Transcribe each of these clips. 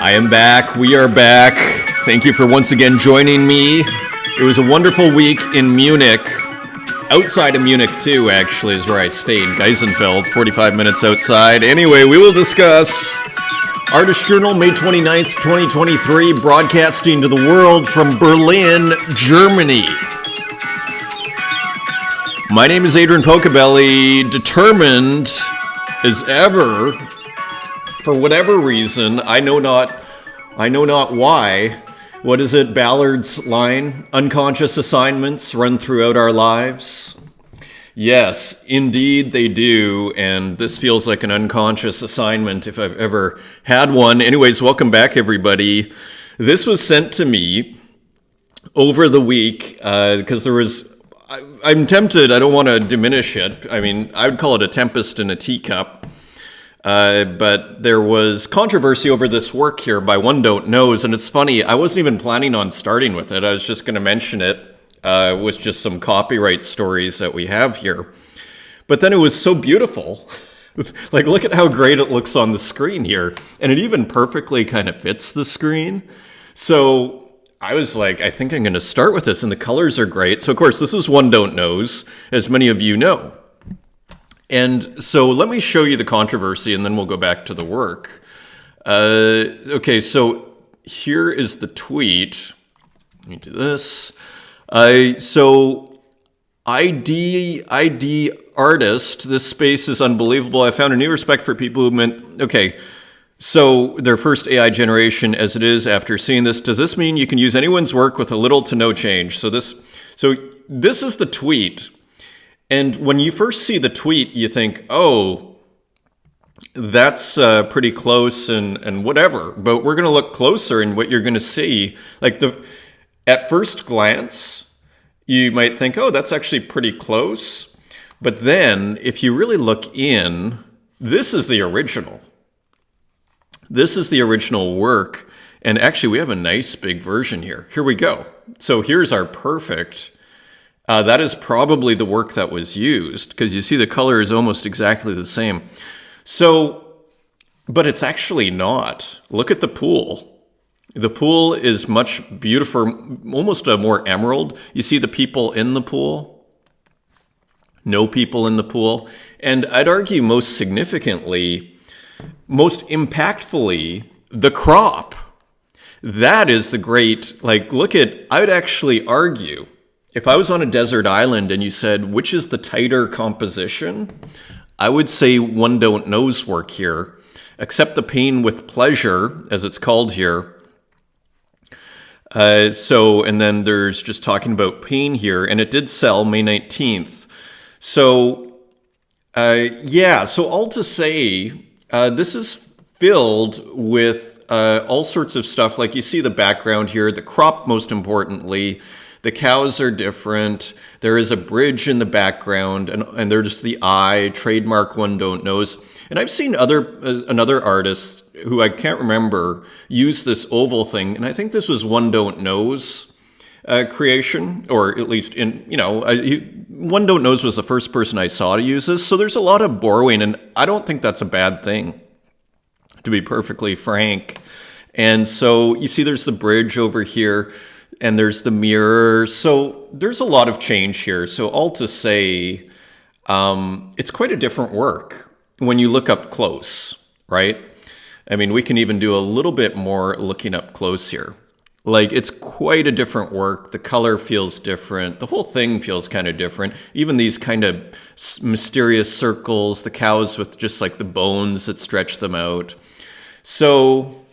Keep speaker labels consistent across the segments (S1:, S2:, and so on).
S1: I am back. We are back. Thank you for once again joining me. It was a wonderful week in Munich. Outside of Munich, too, actually, is where I stayed. Geisenfeld, 45 minutes outside. Anyway, we will discuss Artist Journal, May 29th, 2023, broadcasting to the world from Berlin, Germany. My name is Adrian Pocobelli, determined as ever, for whatever reason, I know not why. What is it, Ballard's line? Unconscious assignments run throughout our lives. Yes, indeed they do, and this feels like an unconscious assignment if I've ever had one. Anyways, welcome back, everybody. This was sent to me over the week because there was... I'm tempted, I don't want to diminish it. I mean, I would call it a tempest in a teacup. But there was controversy over this work here by One Don't Knows, and it's funny, I wasn't even planning on starting with it. I was just going to mention it with just some copyright stories that we have here. But then it was so beautiful. Like, look at how great it looks on the screen here. And it even perfectly kind of fits the screen. So I was like, I think I'm going to start with this, and the colors are great. So, of course, this is One Don't Knows, as many of you know. And so let me show you the controversy, and then we'll go back to the work. Okay, so here is the tweet. Let me do this. So ID artist, this space is unbelievable. I found a new respect for people who meant, okay, so their first AI generation as it is after seeing this. Does this mean you can use anyone's work with a little to no change? So this is the tweet. And when you first see the tweet, you think, oh, that's pretty close and whatever. But we're going to look closer, and what you're going to see, like at first glance, you might think, oh, that's actually pretty close. But then if you really look in, this is the original. This is the original work. And actually, we have a nice big version here. Here we go. So here's our perfect. That is probably the work that was used, because you see the color is almost exactly the same. So, but it's actually not. Look at the pool. The pool is much beautiful, almost a more emerald. You see the people in the pool? No people in the pool. And I'd argue most significantly, most impactfully, the crop. That is the great, I would actually argue, if I was on a desert island and you said, which is the tighter composition, I would say One Don't Know's work here, Accept the Pain with Pleasure, as it's called here. And then there's just talking about pain here, and it did sell May 19th. So, so all to say, this is filled with all sorts of stuff. Like you see the background here, the crop most importantly. The cows are different. There is a bridge in the background, and there's the eye, trademark One Don't Knows. And I've seen another artist who I can't remember use this oval thing, and I think this was One Don't Knows creation, or at least One Don't Knows was the first person I saw to use this. So there's a lot of borrowing, and I don't think that's a bad thing, to be perfectly frank. And so you see there's the bridge over here. And there's the mirror. So there's a lot of change here. So all to say, it's quite a different work when you look up close, right? I mean, we can even do a little bit more looking up close here. Like, it's quite a different work. The color feels different. The whole thing feels kind of different. Even these kind of mysterious circles, the cows with just like the bones that stretch them out. So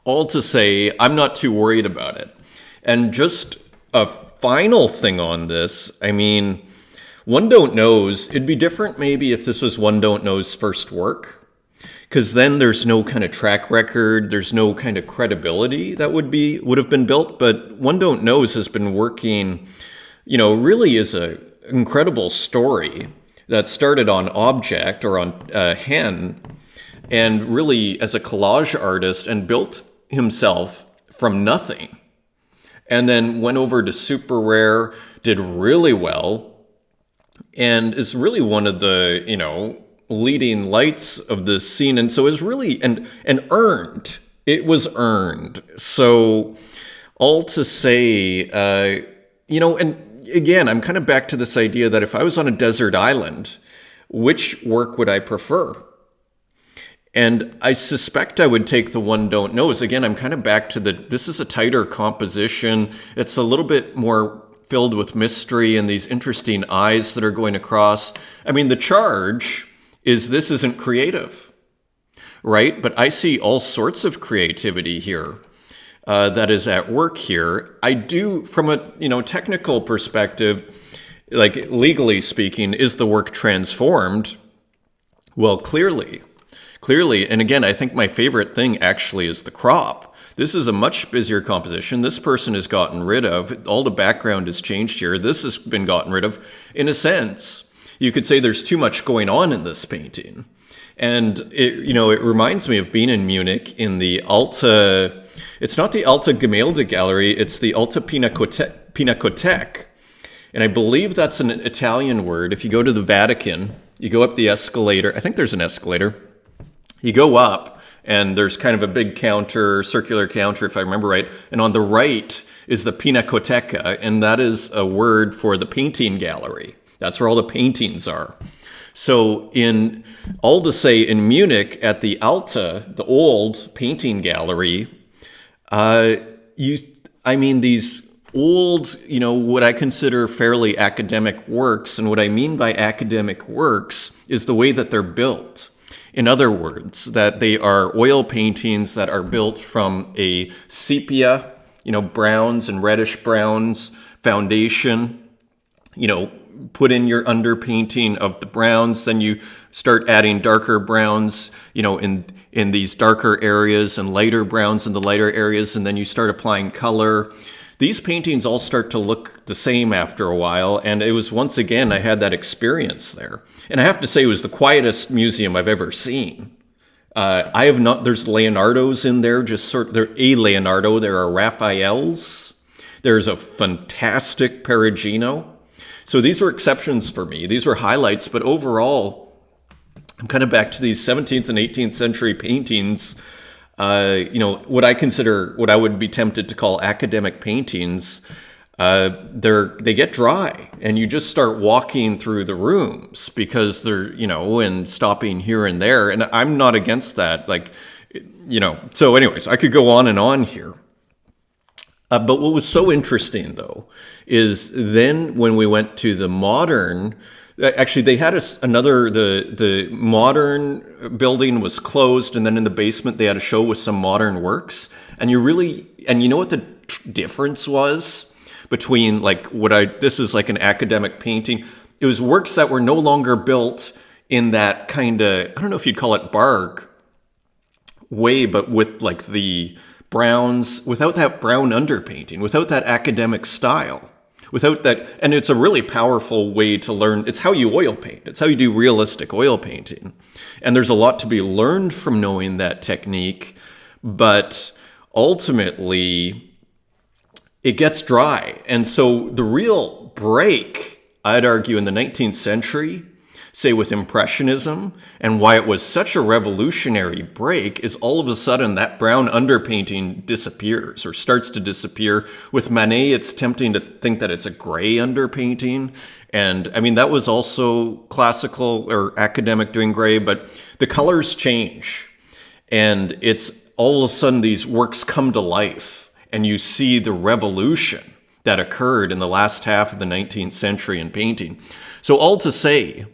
S1: all to say, I'm not too worried about it. And just a final thing on this, I mean, One Don't Knows, it'd be different maybe if this was One Don't Know's first work, because then there's no kind of track record, there's no kind of credibility that would have been built. But One Don't Knows has been working, really is a incredible story that started on Object or on Hen, and really as a collage artist, and built himself from nothing. And then went over to Super Rare, did really well, and is really one of the, leading lights of this scene. And so is really, and earned It was earned. So, all to say, and again, I'm kind of back to this idea that if I was on a desert island, which work would I prefer? And I suspect I would take the one don't knows. Again, I'm kind of back to this is a tighter composition. It's a little bit more filled with mystery and these interesting eyes that are going across. I mean, the charge is this isn't creative, right? But I see all sorts of creativity here that is at work here. I do, from a technical perspective, like legally speaking, is the work transformed? Well, clearly. And again, I think my favorite thing actually is the crop. This is a much busier composition. This person is gotten rid of. All the background is changed here. This has been gotten rid of. In a sense, you could say there's too much going on in this painting. And it reminds me of being in Munich in the Alta. It's not the Alta Gemälde Gallery. It's the Alta Pinakothek. And I believe that's an Italian word. If you go to the Vatican, you go up the escalator. I think there's an escalator. You go up, and there's kind of a big counter, circular counter, if I remember right. And on the right is the Pinacoteca, and that is a word for the painting gallery. That's where all the paintings are. So in Munich at the Alta, the old painting gallery, these old, what I consider fairly academic works, and what I mean by academic works is the way that they're built. In other words, that they are oil paintings that are built from a sepia, browns and reddish browns foundation, put in your underpainting of the browns, then you start adding darker browns, in these darker areas and lighter browns in the lighter areas, and then you start applying color. These paintings all start to look the same after a while, and it was once again, I had that experience there. And I have to say, it was the quietest museum I've ever seen. There's Leonardo's in there, they're a Leonardo, there are Raphaels, there's a fantastic Perugino. So these were exceptions for me, these were highlights, but overall, I'm kind of back to these 17th and 18th century paintings. What I would be tempted to call academic paintings, they get dry, and you just start walking through the rooms because they're, and stopping here and there. And I'm not against that. So anyways, I could go on and on here. But what was so interesting, though, is then when we went to the modern. Actually, they had the modern building was closed, and then in the basement they had a show with some modern works. And you know what the difference was between this is like an academic painting. It was works that were no longer built in that kind of, I don't know if you'd call it barg way, but with like the browns, without that brown underpainting, without that academic style. Without that, and it's a really powerful way to learn. It's how you oil paint. It's how you do realistic oil painting. And there's a lot to be learned from knowing that technique, but ultimately it gets dry. And so the real break, I'd argue, in the 19th century, say with Impressionism, and why it was such a revolutionary break is all of a sudden that brown underpainting disappears or starts to disappear. With Manet, it's tempting to think that it's a gray underpainting. And I mean, that was also classical or academic doing gray, but the colors change. And it's all of a sudden these works come to life, and you see the revolution that occurred in the last half of the 19th century in painting. So all to say,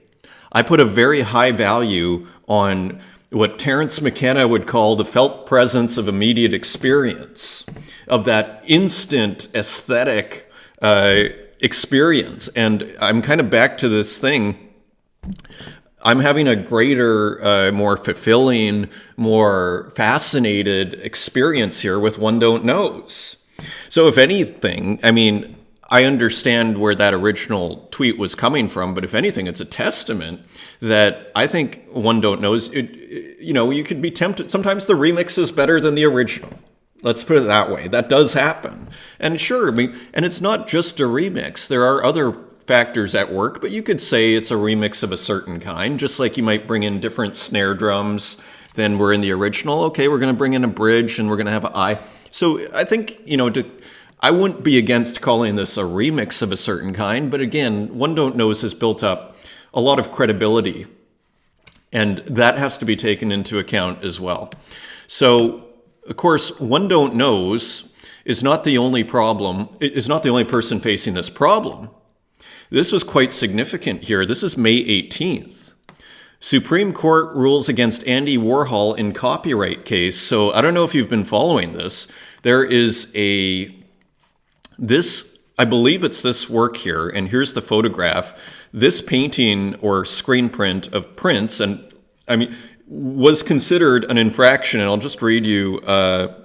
S1: I put a very high value on what Terence McKenna would call the felt presence of immediate experience, of that instant aesthetic experience. And I'm kind of back to this thing. I'm having a greater, more fulfilling, more fascinated experience here with One Don't Knows. So if anything, I mean, I understand where that original tweet was coming from, but if anything, it's a testament that I think One Don't Knows, you could be tempted. Sometimes the remix is better than the original. Let's put it that way. That does happen. And sure, and it's not just a remix. There are other factors at work, but you could say it's a remix of a certain kind, just like you might bring in different snare drums than were in the original. Okay, we're going to bring in a bridge and we're going to have an eye. So I think, I wouldn't be against calling this a remix of a certain kind, but again, One Don't Knows has built up a lot of credibility, and that has to be taken into account as well. So, of course, One Don't Knows is not the only person facing this problem. This was quite significant here. This is May 18th. Supreme Court rules against Andy Warhol in copyright case. So I don't know if you've been following this. There is I believe it's this work here, and here's the photograph. This painting or screen print of Prince, was considered an infraction, and I'll just read you a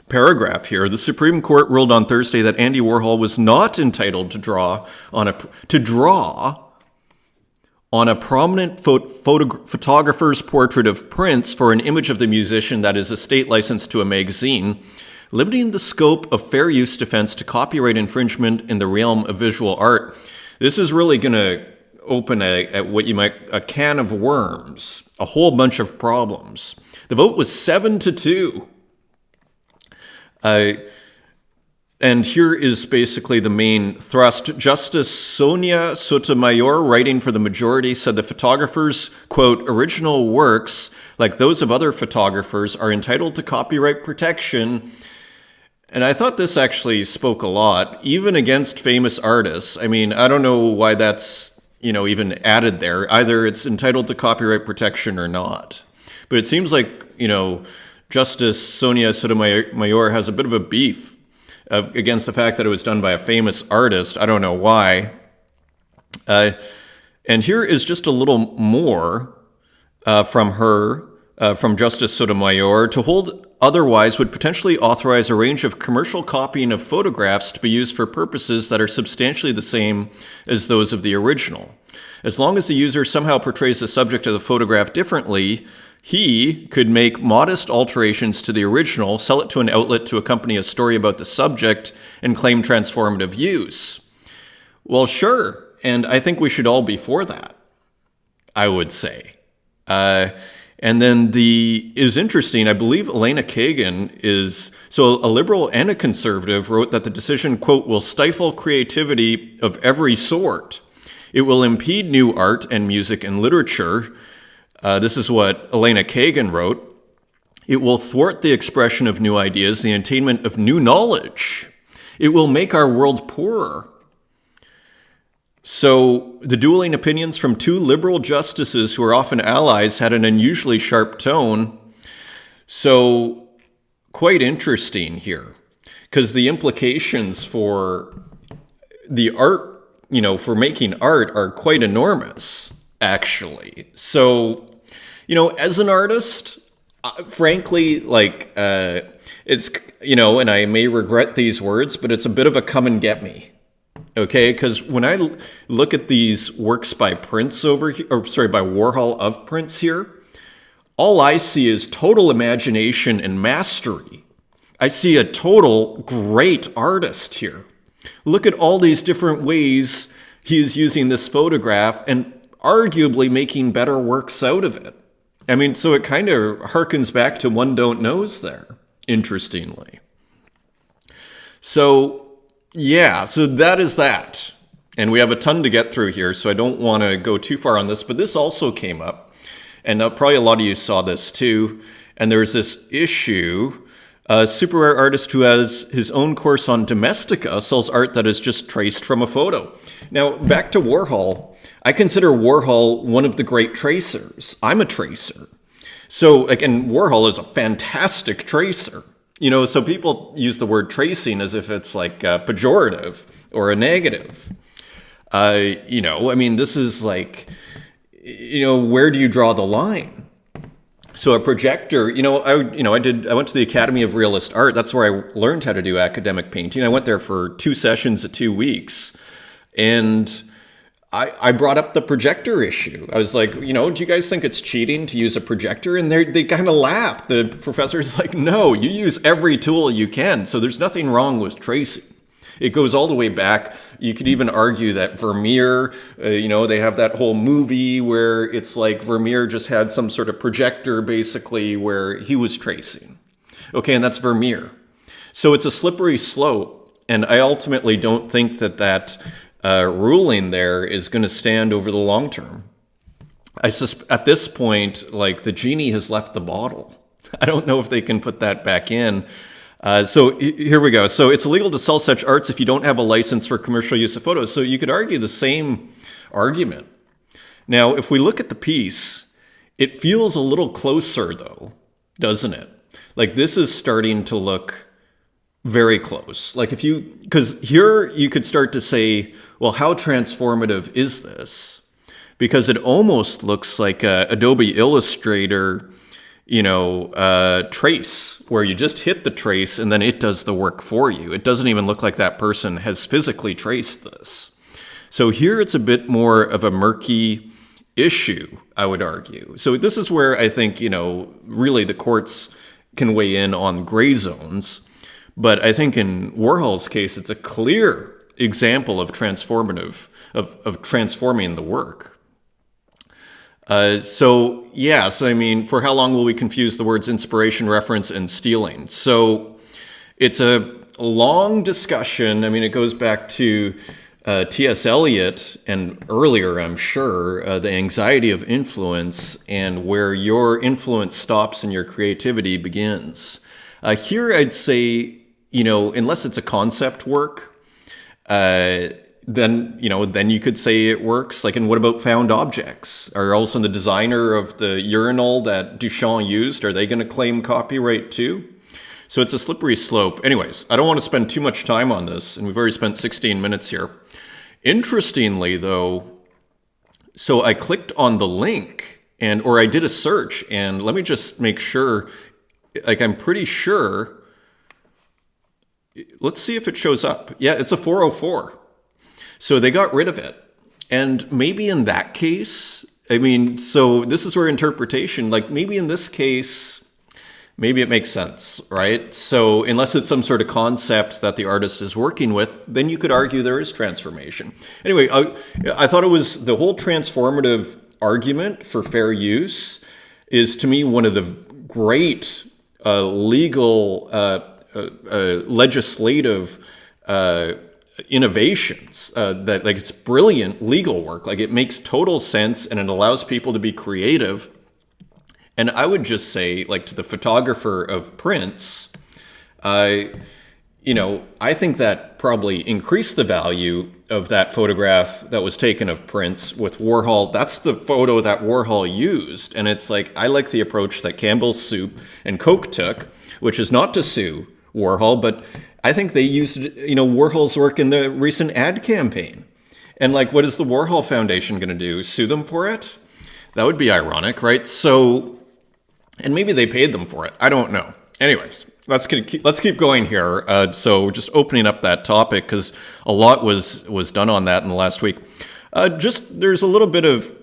S1: paragraph here. The Supreme Court ruled on Thursday that Andy Warhol was not entitled to draw on a prominent photographer's portrait of Prince for an image of the musician that is a state license to a magazine, limiting the scope of fair use defense to copyright infringement in the realm of visual art. This is really going to open a can of worms, a whole bunch of problems. The vote was 7-2. And here is basically the main thrust. Justice Sonia Sotomayor, writing for the majority, said the photographer's, quote, original works, like those of other photographers, are entitled to copyright protection. And I thought this actually spoke a lot, even against famous artists. I don't know why that's, even added there. Either it's entitled to copyright protection or not. But it seems like, Justice Sonia Sotomayor has a bit of a beef against the fact that it was done by a famous artist. I don't know why. And here is just a little more from her, from Justice Sotomayor. To hold otherwise would potentially authorize a range of commercial copying of photographs to be used for purposes that are substantially the same as those of the original. As long as the user somehow portrays the subject of the photograph differently, he could make modest alterations to the original, sell it to an outlet to accompany a story about the subject, and claim transformative use. Well, sure, and I think we should all be for that, I would say. And then is interesting, I believe Elena Kagan a liberal and a conservative, wrote that the decision, quote, will stifle creativity of every sort. It will impede new art and music and literature. This is what Elena Kagan wrote. It will thwart the expression of new ideas, the attainment of new knowledge. It will make our world poorer. So the dueling opinions from two liberal justices who are often allies had an unusually sharp tone. So quite interesting here, because the implications for the art, for making art are quite enormous, actually. So, as an artist, frankly, it's, and I may regret these words, but it's a bit of a come and get me. Okay, because when I look at these works by Prince by Warhol of Prince here, all I see is total imagination and mastery. I see a total great artist here. Look at all these different ways he is using this photograph and arguably making better works out of it. So it kind of harkens back to One Don't Knows there, interestingly. So that is that. And we have a ton to get through here, so I don't want to go too far on this, but this also came up, and probably a lot of you saw this too, and there's this issue. A super rare artist who has his own course on Domestika sells art that is just traced from a photo. Now, back to Warhol. I consider Warhol one of the great tracers. I'm a tracer. So, again, Warhol is a fantastic tracer. So people use the word tracing as if it's like pejorative or a negative. This is like, where do you draw the line? So a projector, I went to the Academy of Realist Art. That's where I learned how to do academic painting. I went there for 2 sessions of 2 weeks, and I brought up the projector issue. I was like, do you guys think it's cheating to use a projector? And they kind of laughed. The professor's like, no, you use every tool you can. So there's nothing wrong with tracing. It goes all the way back. You could even argue that Vermeer, they have that whole movie where it's like Vermeer just had some sort of projector basically where he was tracing. Okay, and that's Vermeer. So it's a slippery slope, and I ultimately don't think that ruling there is going to stand over the long term. At this point, like, the genie has left the bottle. I don't know if they can put that back in. So here we go. So it's illegal to sell such arts if you don't have a license for commercial use of photos. So you could argue the same argument. Now, if we look at the piece, it feels a little closer though, doesn't it? Like, this is starting to look very close. Like, because here you could start to say, well, how transformative is this? Because it almost looks like a Adobe Illustrator, trace, where you just hit the trace and then it does the work for you. It doesn't even look like that person has physically traced this. So here it's a bit more of a murky issue, I would argue. So this is where I think, really the courts can weigh in on gray zones. But I think in Warhol's case, it's a clear example of of transforming the work. So I mean, for how long will we confuse the words inspiration, reference, and stealing? So it's a long discussion. I mean, it goes back to T.S. Eliot and earlier, I'm sure, the anxiety of influence and where your influence stops and your creativity begins. Here I'd say, unless it's a concept work, then you could say it works. Like, and what about found objects? Are also the designer of the urinal that Duchamp used, are they going to claim copyright too? So it's a slippery slope. Anyways, I don't want to spend too much time on this, and we've already spent 16 minutes here. Interestingly, though, so I clicked on the link, or I did a search, and let me just make sure, like, I'm pretty sure. Let's see if it shows up. Yeah, it's a 404. So they got rid of it. And maybe in that case, I mean, so this is where interpretation, like, maybe in this case, maybe it makes sense, right? So unless it's some sort of concept that the artist is working with, then you could argue there is transformation. Anyway, I thought it was the whole transformative argument for fair use is, to me, one of the great legal, legislative innovations that, like, it's brilliant legal work. Like, it makes total sense and it allows people to be creative. And I would just say, like, to the photographer of prints, I think that probably increased the value of that photograph that was taken of Prince with Warhol. That's the photo that Warhol used. And it's like, I like the approach that Campbell's Soup and Coke took, which is not to sue Warhol, but I think they used, Warhol's work in the recent ad campaign. And, like, what is the Warhol Foundation going to do? Sue them for it? That would be ironic, right? So, and maybe they paid them for it. I don't know. Anyways, let's keep going here. So just opening up that topic, because a lot was done on that in the last week. There's a little bit of,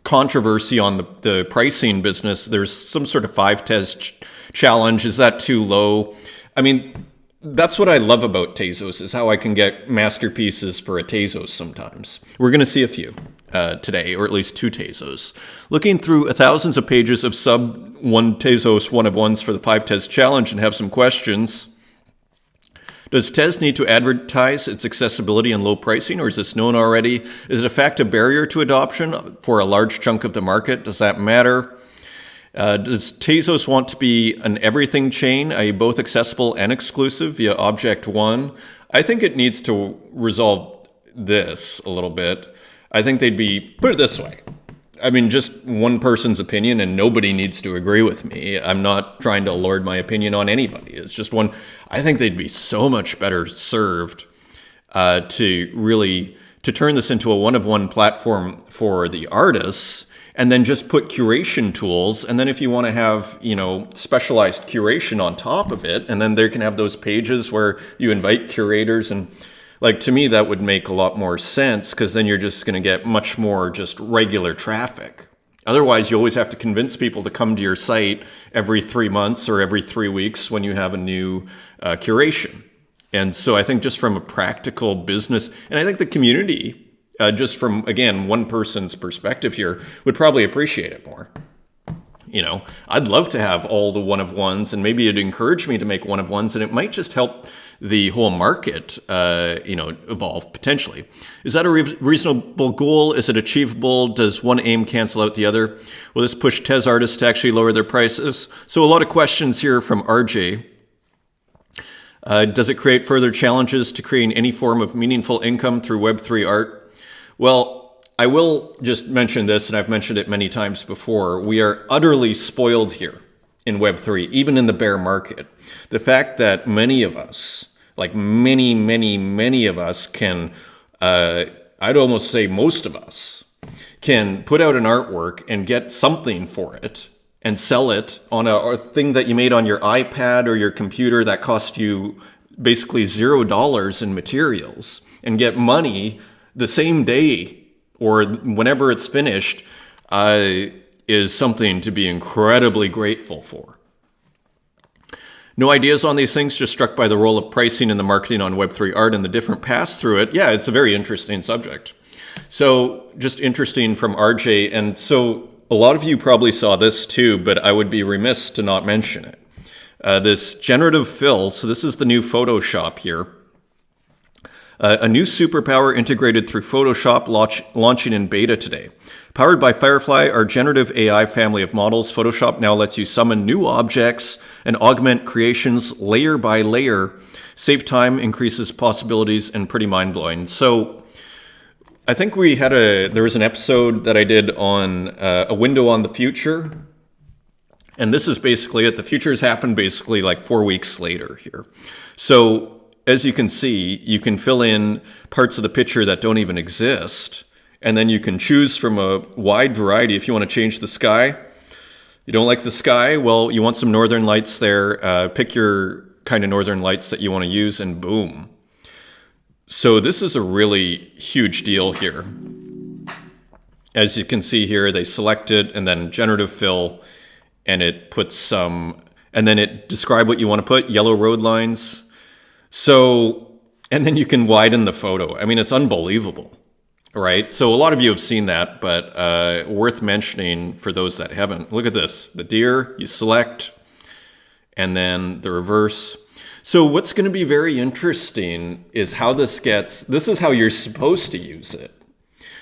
S1: controversy on the pricing business. There's some sort of 5 Tez challenge. Is that too low? I mean, that's what I love about Tezos, is how I can get masterpieces for a Tezos sometimes. We're going to see a few today, or at least 2 Tezos. Looking through thousands of pages of sub 1 Tezos 1-of-1s for the 5 Tez challenge and have some questions. Does Tez need to advertise its accessibility and low pricing, or is this known already? Is it a fact a barrier to adoption for a large chunk of the market? Does that matter? Does Tezos want to be an everything chain, i.e. both accessible and exclusive via Object 1? I think it needs to resolve this a little bit. I think put it this way. I mean, just one person's opinion, and nobody needs to agree with me. I'm not trying to lord my opinion on anybody. It's just one. I think they'd be so much better served to turn this into a one-of-one platform for the artists, and then just put curation tools. And then if you want to have, specialized curation on top of it, and then they can have those pages where you invite curators. And, like, to me, that would make a lot more sense, because then you're just going to get much more just regular traffic. Otherwise, you always have to convince people to come to your site every 3 months or every 3 weeks when you have a new curation. And so I think just from a practical business, and I think the community, just from, again, one person's perspective here, would probably appreciate it more. I'd love to have all the one-of-ones, and maybe it'd encourage me to make one-of-ones, and it might just help the whole market, evolve potentially. Is that a reasonable goal? Is it achievable? Does one aim cancel out the other? Will this push Tez artists to actually lower their prices? So a lot of questions here from RJ. Does it create further challenges to creating any form of meaningful income through Web3 art? Well, I will just mention this, and I've mentioned it many times before. We are utterly spoiled here in Web3, even in the bear market. The fact that many of us, like many of us can, I'd almost say most of us, can put out an artwork and get something for it and sell it on a thing that you made on your iPad or your computer that cost you basically $0 in materials, and get money the same day or whenever it's finished, is something to be incredibly grateful for. No ideas on these things, just struck by the role of pricing in the marketing on Web3 art and the different paths through it. Yeah, it's a very interesting subject. So just interesting from RJ. And so a lot of you probably saw this too, but I would be remiss to not mention it. This generative fill, so this is the new Photoshop here. A new superpower integrated through Photoshop launching in beta today. Powered by Firefly, our generative AI family of models, Photoshop now lets you summon new objects and augment creations layer by layer, save time, increases possibilities, and pretty mind-blowing. So I think there was an episode that I did on a window on the future. And this is basically it. The future has happened basically like 4 weeks later here. So as you can see, you can fill in parts of the picture that don't even exist. And then you can choose from a wide variety. If you want to change the sky, you don't like the sky, well, you want some northern lights there. Pick your kind of northern lights that you want to use, and boom. So this is a really huge deal here. As you can see here, they select it and then generative fill, and it puts some, and then it describe what you want to put, yellow road lines. So, and then you can widen the photo. I mean, it's unbelievable, right? So a lot of you have seen that, but worth mentioning for those that haven't. Look at this, the deer, you select, and then the reverse. So what's going to be very interesting is how this is how you're supposed to use it,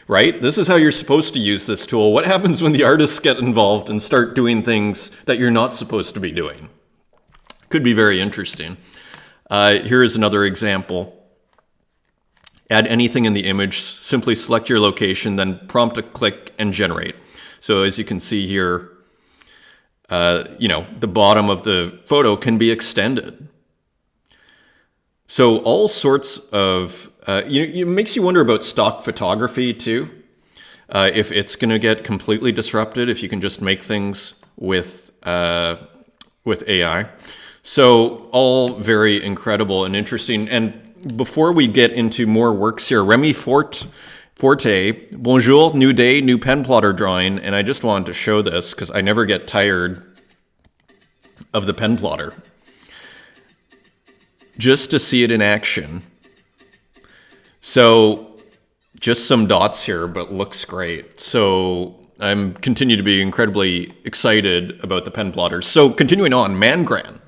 S1: right? This is how you're supposed to use this tool. What happens when the artists get involved and start doing things that you're not supposed to be doing? Could be very interesting. Here is another example. Add anything in the image, simply select your location, then prompt a click and generate. So as you can see here, the bottom of the photo can be extended. So all sorts of, it makes you wonder about stock photography too. If it's going to get completely disrupted, if you can just make things with AI. So all very incredible and interesting. And before we get into more works here, Remy Forte, bonjour, new day, new pen plotter drawing. And I just wanted to show this because I never get tired of the pen plotter. Just to see it in action. So just some dots here, but looks great. So I'm continue to be incredibly excited about the pen plotters. So continuing on, Mangran.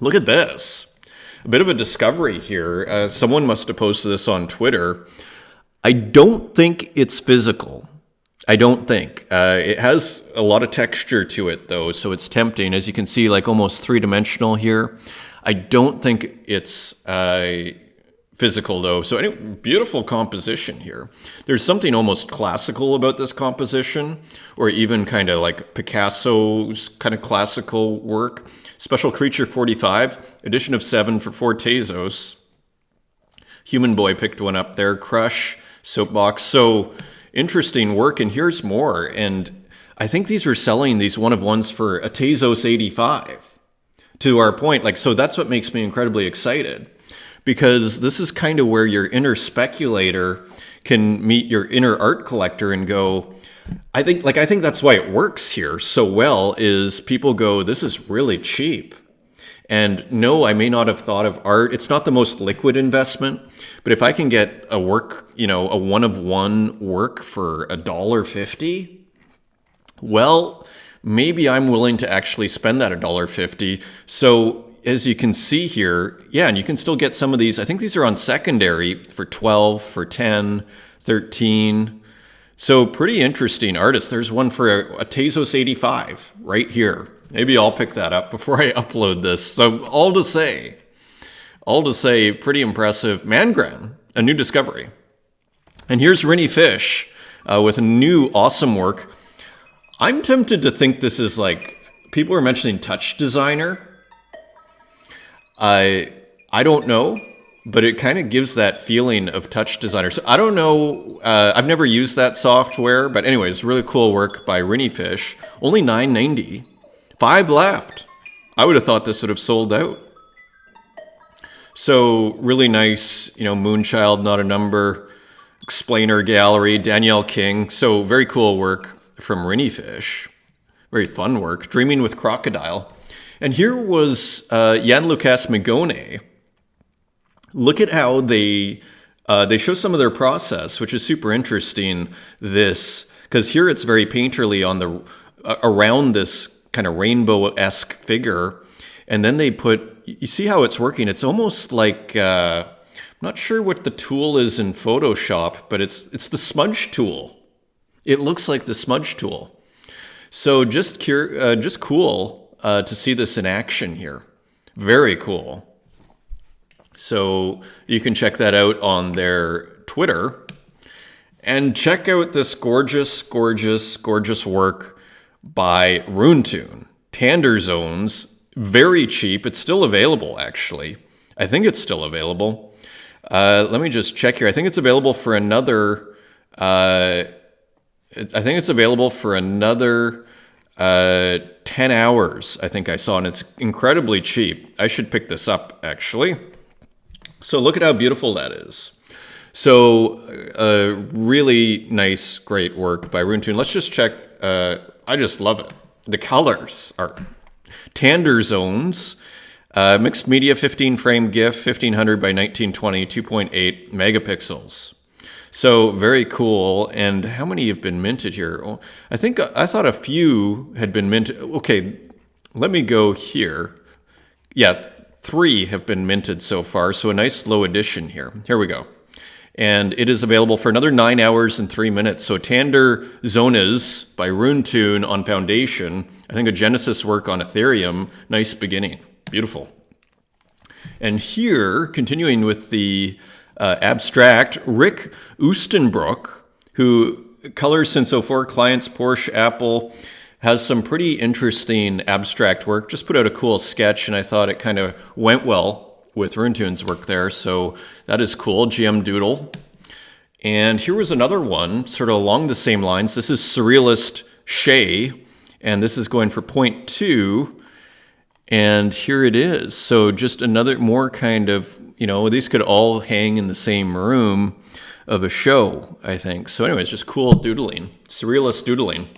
S1: Look at this. A bit of a discovery here. Someone must have posted this on Twitter. I don't think it's physical. I don't think. It has a lot of texture to it, though, so it's tempting. As you can see, like almost three-dimensional here. I don't think it's physical, though. So anyway, beautiful composition here. There's something almost classical about this composition, or even kind of like Picasso's kind of classical work. Special Creature 45, edition of 7 for 4 Tezos. Human Boy picked one up there. Crush, Soapbox. So interesting work, and here's more. And I think these are selling these one-of-ones for a Tezos 85. To our point, like, so that's what makes me incredibly excited, because this is kind of where your inner speculator can meet your inner art collector and go, I think that's why it works here so well, is people go, this is really cheap. And no, I may not have thought of art. It's not the most liquid investment, but if I can get a work, a one of one work for $1.50, well, maybe I'm willing to actually spend that $1.50. So as you can see here, yeah, and you can still get some of these. I think these are on secondary for 12, for 10, 13. So pretty interesting artists. There's one for a Tezos 85 right here. Maybe I'll pick that up before I upload this. So all to say, pretty impressive. Mangren, a new discovery. And here's Rinny Fish with a new awesome work. I'm tempted to think this is like, people are mentioning Touch Designer. I don't know, but it kind of gives that feeling of Touch Designer. So I don't know, I've never used that software, but anyways, really cool work by Rinny Fish. Only $9.90. 5 left. I would have thought this would have sold out. So really nice, Moonchild, Not a Number, Explainer Gallery, Danielle King. So very cool work from Rinny Fish. Very fun work. Dreaming with Crocodile. And here was Jan-Lucas Migone. Look at how they show some of their process, which is super interesting. Because here it's very painterly on the around this kind of rainbow-esque figure, and then they you see how it's working. It's almost like I'm not sure what the tool is in Photoshop, but it's the smudge tool. It looks like the smudge tool. So just cool to see this in action here. Very cool. So you can check that out on their Twitter, and check out this gorgeous, gorgeous, gorgeous work by Runetune. Tander Zones, very cheap. It's still available, actually. I think it's still available. Let me just check here. I think it's available for another 10 hours, I think I saw, and it's incredibly cheap. I should pick this up, actually. So look at how beautiful that is. So really nice, great work by Runetune. Let's just check. I just love it. The colors are Tander Zones, mixed media 15 frame GIF, 1500 by 1920, 2.8 megapixels. So very cool. And how many have been minted here? Oh, I thought a few had been minted. Okay, let me go here. Yeah, 3 have been minted so far. So a nice low edition here. Here we go. And it is available for another 9 hours and 3 minutes. So Tander Zones by Runetune on Foundation. I think a Genesis work on Ethereum. Nice beginning. Beautiful. And here, continuing with the abstract, Rick Oostenbroek, who colors since 04, clients, Porsche, Apple, has some pretty interesting abstract work. Just put out a cool sketch, and I thought it kind of went well with Runetune's work there, so that is cool. GM Doodle. And here was another one, sort of along the same lines. This is Surrealist Shay, and this is going for 0.2, and here it is. So just another more kind of, these could all hang in the same room of a show, I think. So anyways, just cool doodling, Surrealist doodling.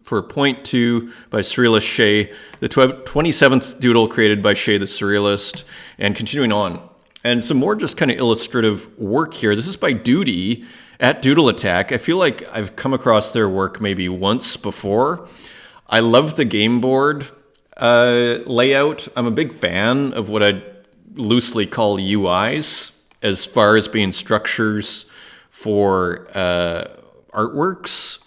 S1: For 0.2 by Surrealist Shay, the 27th doodle created by Shay the Surrealist, and continuing on. And some more just kind of illustrative work here. This is by Duty at Doodle Attack. I feel like I've come across their work maybe once before. I love the game board layout. I'm a big fan of what I loosely call UIs, as far as being structures for artworks.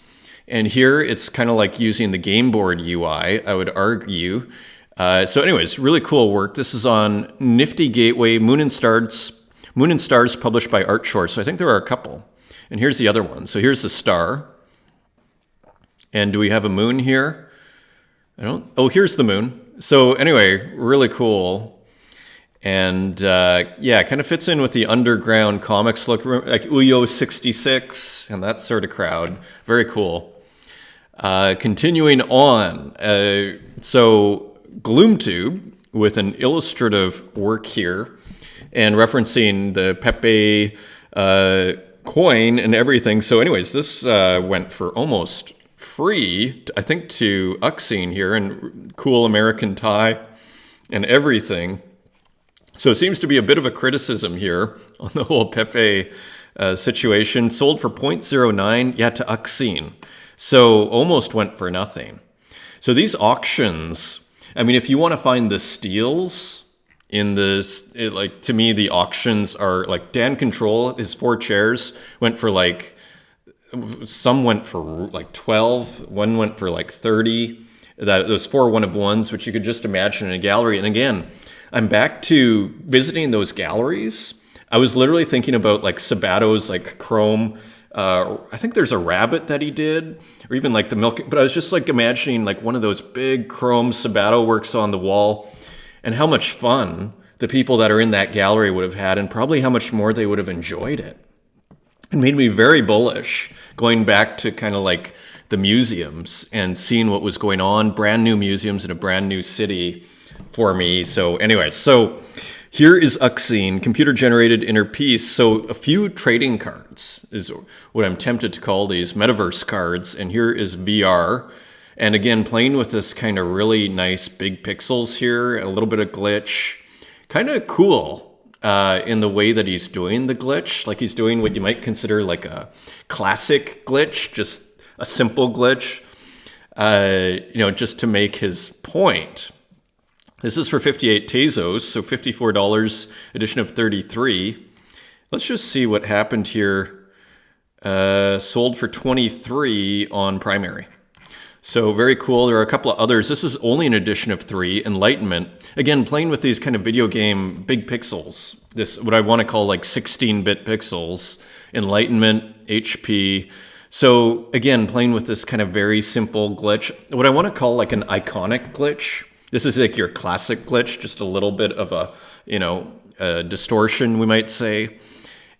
S1: And here it's kind of like using the game board UI, I would argue. So anyways, really cool work. This is on Nifty Gateway, Moon and Stars published by Art Short. So I think there are a couple. And here's the other one. So here's the star. And do we have a moon here? Oh, here's the moon. So anyway, really cool. And yeah, it kind of fits in with the underground comics look, like Uyo 66 and that sort of crowd. Very cool. Continuing on, so GloomTube with an illustrative work here and referencing the Pepe coin and everything. So anyways, this went for almost free, I think, to Uxine here, and cool American tie. and everything. So it seems to be a bit of a criticism here on the whole Pepe situation. Sold for 0.09, yeah, to Uxine. So almost went for nothing. So these auctions, I mean, if you want to find the steals in this, like, to me, the auctions are like Dan Control, his 4 chairs went for like, some went for like 12, one went for like 30. Those 4 one-of-ones, which you could just imagine in a gallery. And again, I'm back to visiting those galleries. I was literally thinking about like Sabato's like chrome. I think there's a rabbit that he did, or even like the milk. But I was just like imagining like one of those big chrome Sabato works on the wall, and how much fun the people that are in that gallery would have had, and probably how much more they would have enjoyed it. It made me very bullish going back to kind of like the museums and seeing what was going on, brand new museums in a brand new city for me. So anyway, so here is Uxine, computer-generated inner piece. So a few trading cards is what I'm tempted to call these metaverse cards. And here is VR. And again, playing with this kind of really nice big pixels here, a little bit of glitch. Kind of cool in the way that he's doing the glitch. Like he's doing what you might consider like a classic glitch, just a simple glitch, just to make his point. This is for 58 Tezos, so $54, edition of 33. Let's just see what happened here. Sold for 23 on primary. So very cool. There are a couple of others. This is only an edition of 3, Enlightenment. Again, playing with these kind of video game big pixels. This, what I want to call like 16-bit pixels. Enlightenment, HP. So again, playing with this kind of very simple glitch. What I want to call like an iconic glitch. This is like your classic glitch, just a little bit of a distortion, we might say.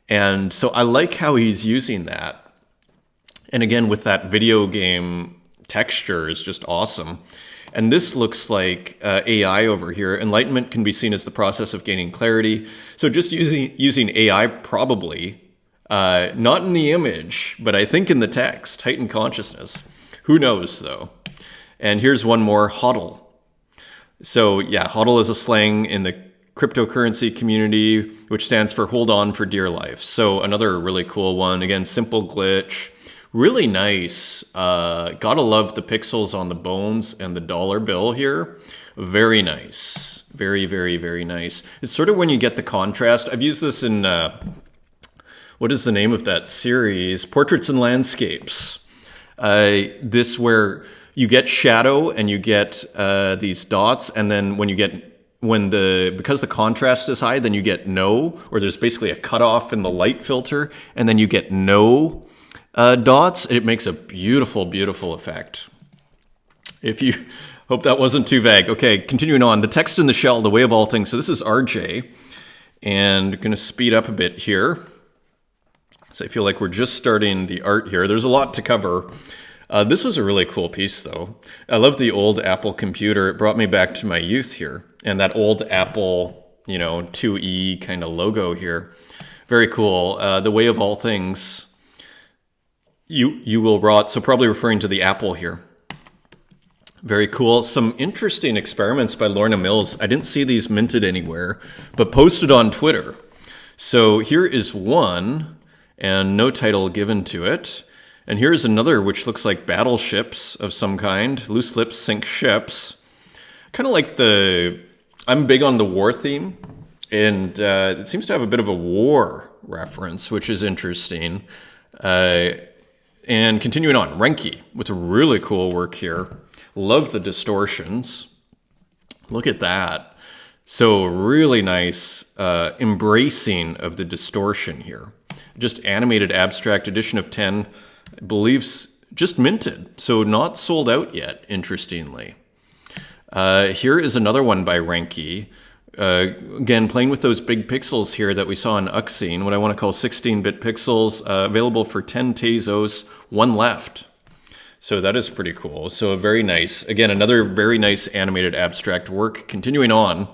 S1: And so I like how he's using that. And again, with that video game texture is just awesome. And this looks like AI over here. Enlightenment can be seen as the process of gaining clarity. So just using AI probably, not in the image, but I think in the text, heightened consciousness. Who knows though? And here's one more, HODL. So yeah, HODL is a slang in the cryptocurrency community, which stands for hold on for dear life. So another really cool one. Again, simple glitch, really nice. Gotta love the pixels on the bones and the dollar bill here. Very nice. Very, very, very nice. It's sort of when you get the contrast. I've used this in, what is the name of that series? Portraits and Landscapes. This where you get shadow and you get these dots, and then because the contrast is high, then you get no, or there's basically a cutoff in the light filter, and then you get no dots. It makes a beautiful, beautiful effect. If you hope that wasn't too vague. Okay, continuing on. The text in the shell, the way of all things. So this is RJ, and I'm going to speed up a bit here. So I feel like we're just starting the art here. There's a lot to cover. This was a really cool piece, though. I love the old Apple computer. It brought me back to my youth here. And that old Apple, 2E kind of logo here. Very cool. The way of all things, you will rot. So probably referring to the Apple here. Very cool. Some interesting experiments by Lorna Mills. I didn't see these minted anywhere, but posted on Twitter. So here is one, and no title given to it. And here's another, which looks like battleships of some kind. Loose lips sink ships. Kind of like I'm big on the war theme. And it seems to have a bit of a war reference, which is interesting. And continuing on, Renki, with a really cool work here. Love the distortions. Look at that. So really nice embracing of the distortion here. Just animated abstract, edition of 10. I believe just minted, so not sold out yet, interestingly. Here is another one by Renki. Again, playing with those big pixels here that we saw in Uxine, what I want to call 16-bit pixels, available for 10 Tezos, one left. So that is pretty cool. So very nice. Again, another very nice animated abstract work. Continuing on,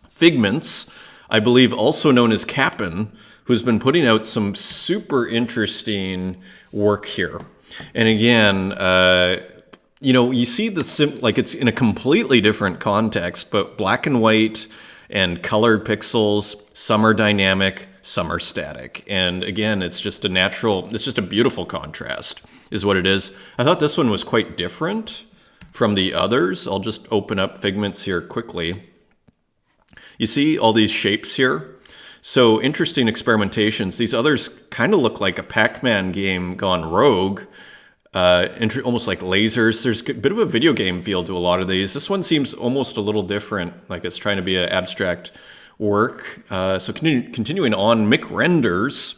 S1: Figments, I believe also known as Cap'n, who's been putting out some super interesting work here. And again, you see like it's in a completely different context, but black and white and colored pixels, some are dynamic, some are static. And again, it's just a beautiful contrast is what it is. I thought this one was quite different from the others. I'll just open up Figments here quickly. You see all these shapes here? So interesting experimentations. These others kind of look like a Pac-Man game gone rogue. Almost like lasers. There's a bit of a video game feel to a lot of these. This one seems almost a little different, like it's trying to be an abstract work. So continuing on, Mick Renders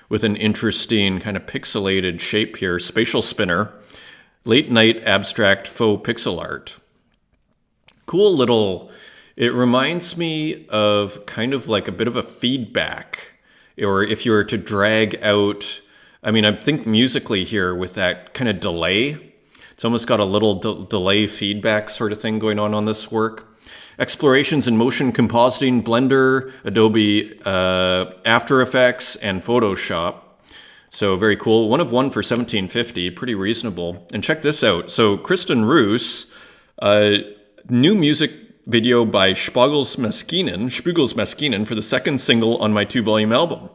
S1: with an interesting kind of pixelated shape here. Spatial Spinner, late night abstract faux pixel art. Cool little, it reminds me of kind of like a bit of a feedback, or if you were to drag out, I mean, I think musically here with that kind of delay, it's almost got a little delay feedback sort of thing going on this work. Explorations in motion compositing, Blender, Adobe After Effects, and Photoshop. So very cool. One of one for $17.50, pretty reasonable. And check this out. So Kristen Roos, new music video by Spugels Maskinen for the second single on my 2-volume album.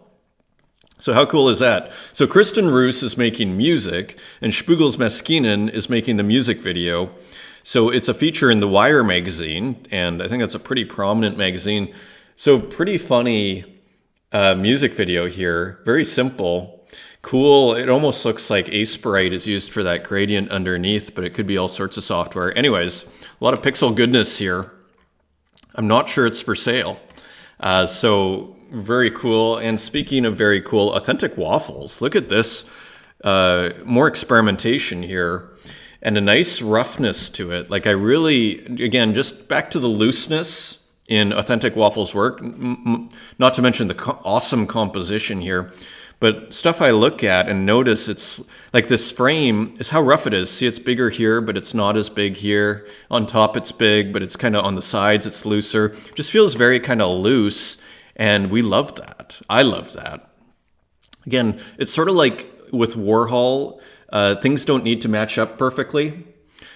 S1: So how cool is that? So Kristen Roos is making music, and Spugels Maskinen is making the music video. So it's a feature in the Wire magazine, and I think that's a pretty prominent magazine. So pretty funny music video here. Very simple. Cool. It almost looks like Aseprite is used for that gradient underneath, but it could be all sorts of software. Anyways, a lot of pixel goodness here. I'm not sure it's for sale. So very cool. And speaking of very cool, Authentic Waffles. Look at this. More experimentation here and a nice roughness to it. Like I really, again, just back to the looseness in Authentic Waffles' work, not to mention the awesome composition here. But stuff I look at and notice, it's like this frame is how rough it is. See, it's bigger here, but it's not as big here. On top, it's big, but it's kind of on the sides, it's looser. Just feels very kind of loose, and we love that. I love that. Again, it's sort of like with Warhol, things don't need to match up perfectly,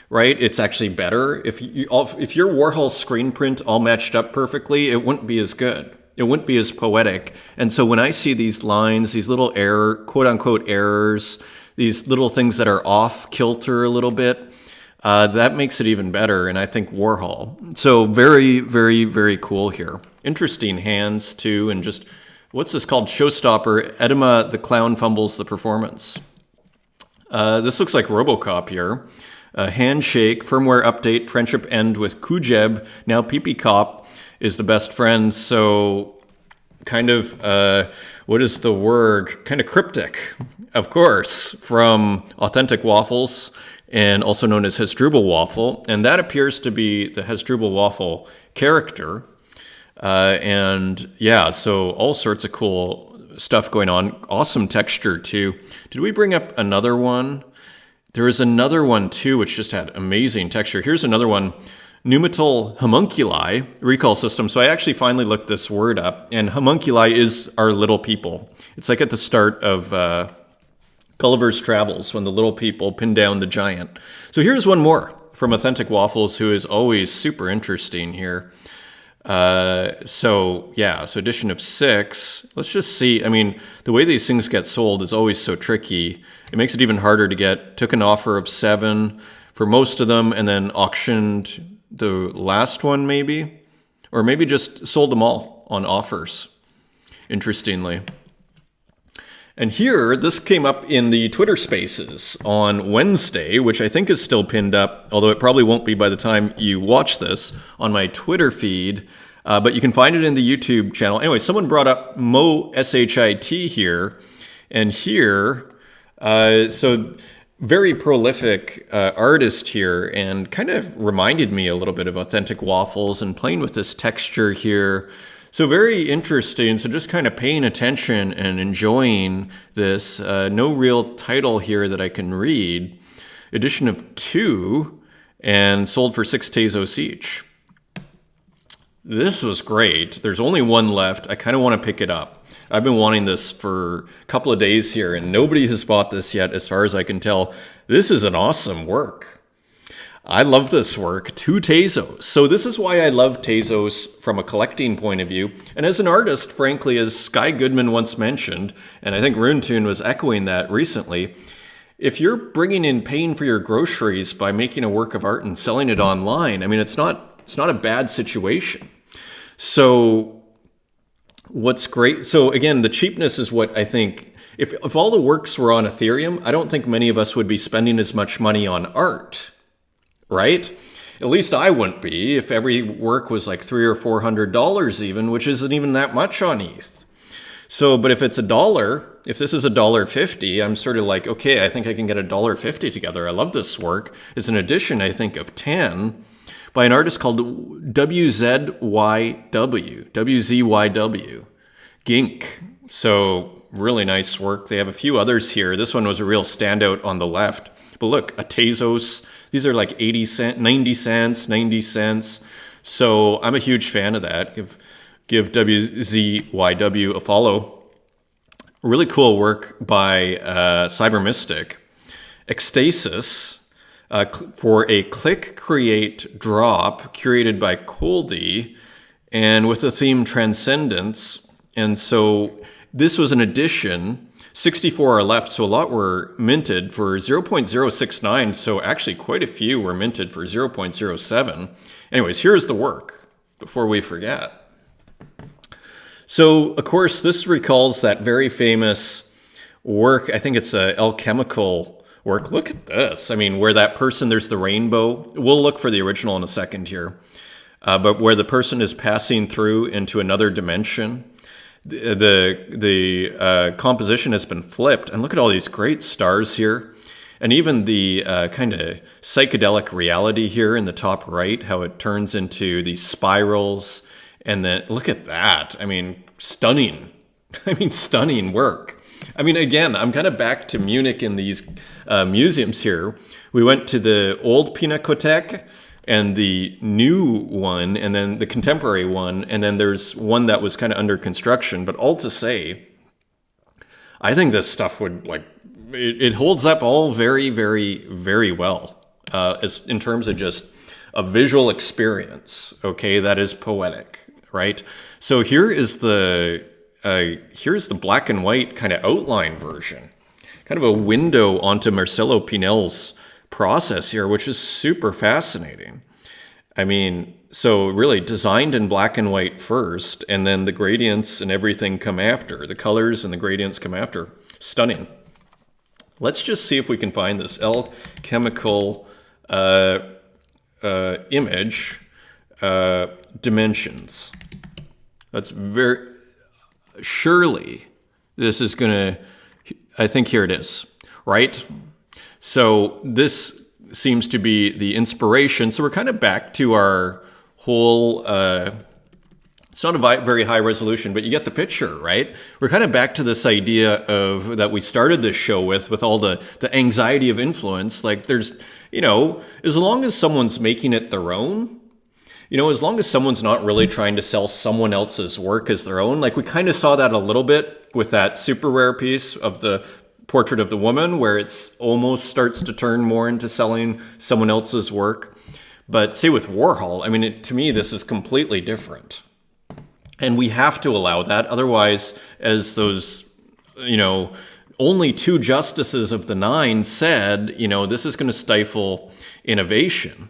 S1: right? It's actually better. If your Warhol screen print all matched up perfectly, it wouldn't be as good. It wouldn't be as poetic. And so when I see these lines, these little quote unquote errors, these little things that are off kilter a little bit, that makes it even better. And I think Warhol. So very, very, very cool here. Interesting hands too. And just, what's this called? Showstopper. Edema the Clown Fumbles the Performance. This looks like RoboCop here. Handshake, firmware update, friendship end with Kujeb, now PP Cop is the best friend. So kind of, what is the word? Kind of cryptic, of course, from Authentic Waffles, and also known as Hasdrubal Waffle. And that appears to be the Hasdrubal Waffle character. And yeah, so all sorts of cool stuff going on. Awesome texture too. Did we bring up another one? There is another one too, which just had amazing texture. Here's another one. Numetal homunculi recall system. So I actually finally looked this word up, and homunculi is our little people. It's like at the start of Gulliver's Travels when the little people pin down the giant. So here's one more from Authentic Waffles, who is always super interesting here. So edition of 6. Let's just see. I mean, the way these things get sold is always so tricky. It makes it even harder to get. Took an offer of 7 for most of them, and then auctioned the last one maybe, or maybe just sold them all on offers, interestingly. And here, this came up in the Twitter Spaces on Wednesday, which I think is still pinned up, although it probably won't be by the time you watch this, on my Twitter feed, but you can find it in the YouTube channel. Anyway, someone brought up Mo SHIT here, and here, so very prolific artist here, and kind of reminded me a little bit of Authentic Waffles and playing with this texture here. So very interesting. So just kind of paying attention and enjoying this. No real title here that I can read. Edition of 2, and sold for 6 Tezos each. This was great. There's only one left. I kind of want to pick it up. I've been wanting this for a couple of days here, and nobody has bought this yet, as far as I can tell. This is an awesome work. I love this work, to Tezos. So this is why I love Tezos from a collecting point of view. And as an artist, frankly, as Sky Goodman once mentioned, and I think Runetune was echoing that recently, if you're bringing in pain for your groceries by making a work of art and selling it online, I mean, it's not a bad situation. So what's great, so again, the cheapness is what I think, if all the works were on Ethereum, I don't think many of us would be spending as much money on art. Right? At least I wouldn't be if every work was like $300 or $400 even, which isn't even that much on ETH. So, but if it's $1, if this is $1.50, I'm sort of like, okay, I think I can get $1.50 together. I love this work. It's an edition, I think, of 10 by an artist called WZYW, Gink. So really nice work. They have a few others here. This one was a real standout on the left. But look, a Tezos. These are like 80 cents, 90 cents, 90 cents. So I'm a huge fan of that. Give WZYW a follow. Really cool work by Cyber Mystic. Ecstasis for a click, create, drop, curated by Coldy, and with the theme Transcendence. And so this was an edition. 64 are left, so a lot were minted for 0.069, so actually quite a few were minted for 0.07. Anyways, here's the work, before we forget. So, of course, this recalls that very famous work, I think it's a alchemical work. Look at this. I mean, where that person, there's the rainbow. We'll look for the original in a second here. But where the person is passing through into another dimension. The composition has been flipped, and look at all these great stars here, and even the kind of psychedelic reality here in the top right, how it turns into these spirals, and then look at that. I mean, stunning. I mean, stunning work. I mean, again, I'm kind of back to Munich in these museums here. We went to the old Pinakothek and the new one, and then the contemporary one, and then there's one that was kind of under construction. But all to say, I think this stuff would, like, it holds up all very, very, very well as in terms of just a visual experience, okay, that is poetic, right? So here's the black and white kind of outline version, kind of a window onto Marcelo Pinel's process here, which is super fascinating. I mean, so really designed in black and white first, and then the gradients and everything come after. The colors and the gradients come after. Stunning. Let's just see if we can find this alchemical image dimensions. That's very surely this is gonna, I think here it is, right? So this seems to be the inspiration. So we're kind of back to our whole, it's not a very high resolution, but you get the picture, right? We're kind of back to this idea of that we started this show with all the anxiety of influence. Like there's, you know, as long as someone's making it their own, you know, as long as someone's not really trying to sell someone else's work as their own, like we kind of saw that a little bit with that super rare piece of the Portrait of the Woman, where it's almost starts to turn more into selling someone else's work. But say with Warhol, I mean, to me, this is completely different. And we have to allow that. Otherwise, as those, you know, only 2 justices of the 9 said, you know, this is going to stifle innovation.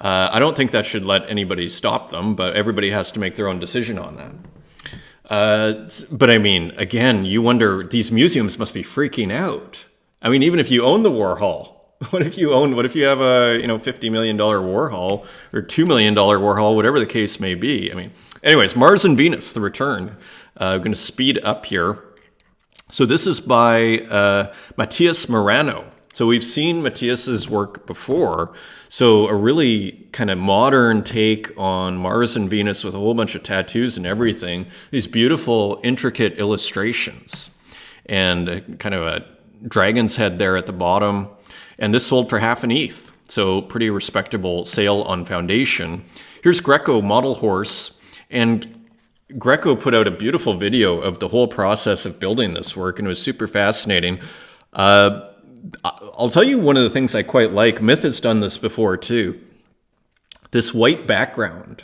S1: I don't think that should let anybody stop them, but everybody has to make their own decision on that. But I mean, again, you wonder, these museums must be freaking out. I mean, even if you own the Warhol, what if you have a, you know, $50 million Warhol or $2 million Warhol, whatever the case may be. I mean, anyways, Mars and Venus, the return. I'm going to speed up here. So this is by Matias Morano. So we've seen Matias's work before. So a really kind of modern take on Mars and Venus with a whole bunch of tattoos and everything. These beautiful, intricate illustrations. And kind of a dragon's head there at the bottom. And this sold for half an ETH. So pretty respectable sale on Foundation. Here's Greco Model Horse. And Greco put out a beautiful video of the whole process of building this work. And it was super fascinating. I'll tell you one of the things I quite like. Myth has done this before too. This white background.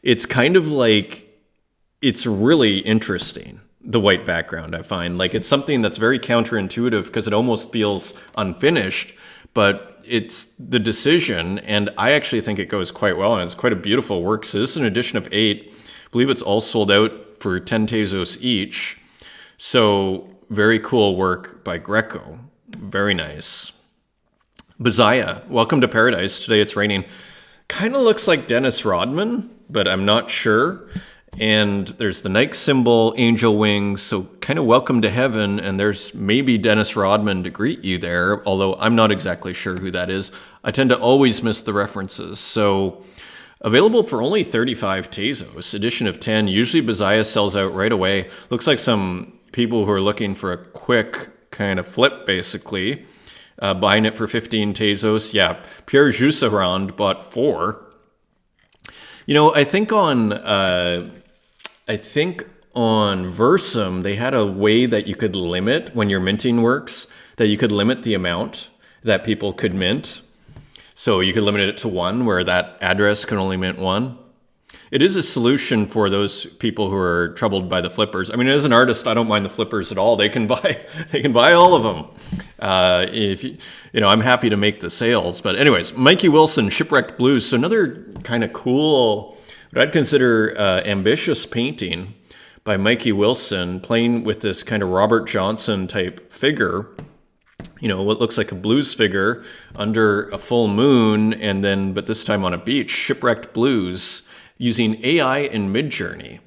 S1: It's kind of like, it's really interesting. The white background, I find. Like, it's something that's very counterintuitive because it almost feels unfinished, but it's the decision, and I actually think it goes quite well, and it's quite a beautiful work. So this is an edition of 8. I believe it's all sold out for 10 Tezos each. So very cool work by Greco. Very nice. Bazaya, Welcome to Paradise. Today it's raining. Kind of looks like Dennis Rodman, but I'm not sure. And there's the Nike symbol, angel wings, so kind of welcome to heaven, and there's maybe Dennis Rodman to greet you there, although I'm not exactly sure who that is. I tend to always miss the references. So available for only 35 Tezos, edition of 10. Usually Bazaya sells out right away. Looks like some people who are looking for a quick kind of flip, basically, buying it for 15 Tezos. Yeah, Pierre Jusserand bought 4. You know, I think on Versum, they had a way that you could limit, when you're minting works, that you could limit the amount that people could mint. So you could limit it to 1, where that address can only mint 1. It is a solution for those people who are troubled by the flippers. I mean, as an artist, I don't mind the flippers at all. They can buy all of them. I'm happy to make the sales. But anyways, Mikey Wilson, Shipwrecked Blues. So another kind of cool, what I'd consider ambitious painting by Mikey Wilson, playing with this kind of Robert Johnson type figure. You know, what looks like a blues figure under a full moon, but this time on a beach. Shipwrecked Blues, using AI and Midjourney.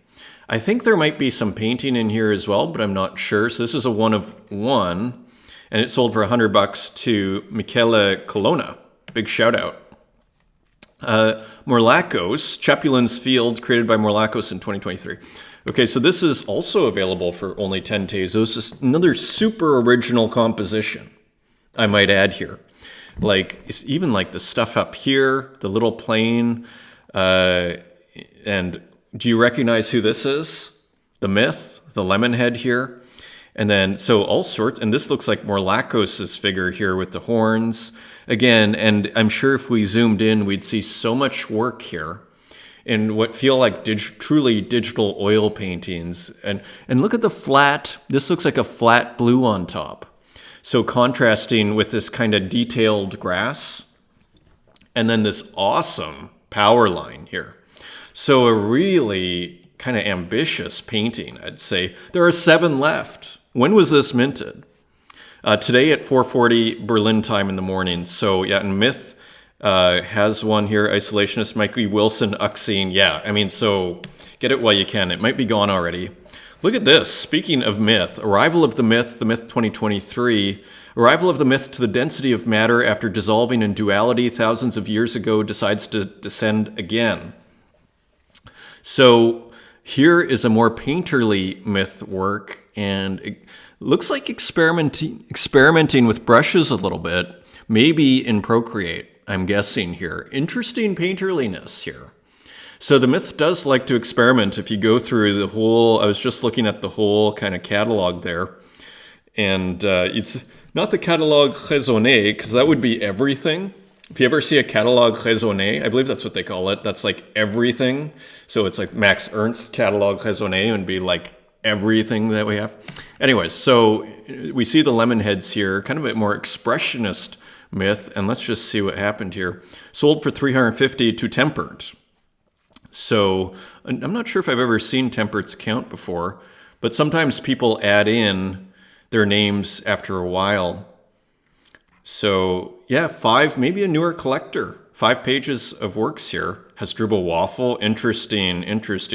S1: I think there might be some painting in here as well, but I'm not sure. So this is a 1 of 1, and it sold for $100 to Michele Colonna. Big shout out. Morlakos, Chapulin's Field, created by Morlakos in 2023. Okay, so this is also available for only 10 Tezos. It's another super original composition, I might add here. Like, it's even like the stuff up here, the little plane, and do you recognize who this is? The Myth, the lemon head here. And then, so all sorts, and this looks like Morlakos' figure here with the horns. Again, and I'm sure if we zoomed in, we'd see so much work here in what feel like truly digital oil paintings. And look at the flat, this looks like a flat blue on top. So contrasting with this kind of detailed grass. And then this awesome power line here. So a really kind of ambitious painting, I'd say. There are 7 left. When was this minted? Today at 4:40 Berlin time in the morning. So yeah, and Myth has one here, Isolationist, Mikey Wilson, Uxine. Yeah, I mean, so get it while you can. It might be gone already. Look at this. Speaking of Myth, Arrival of the Myth 2023. Arrival of the Myth to the density of matter after dissolving in duality thousands of years ago decides to descend again. So here is a more painterly Myth work, and it looks like experimenting with brushes a little bit, maybe in Procreate, I'm guessing here. Interesting painterliness here. So the Myth does like to experiment. If you go through the whole, I was just looking at the whole kind of catalog there, and it's not the catalogue raisonné, because that would be everything. If you ever see a catalogue raisonné, I believe that's what they call it. That's like everything. So it's like Max Ernst catalogue raisonné would be like everything that we have. Anyways, so we see the lemon heads here, kind of a more expressionist Myth. And let's just see what happened here. Sold for $350 to Tempered. So I'm not sure if I've ever seen Tempered's account before, but sometimes people add in their names after a while. So yeah, 5, maybe a newer collector. 5 pages of works here. Hasdrubal Waffle, interesting.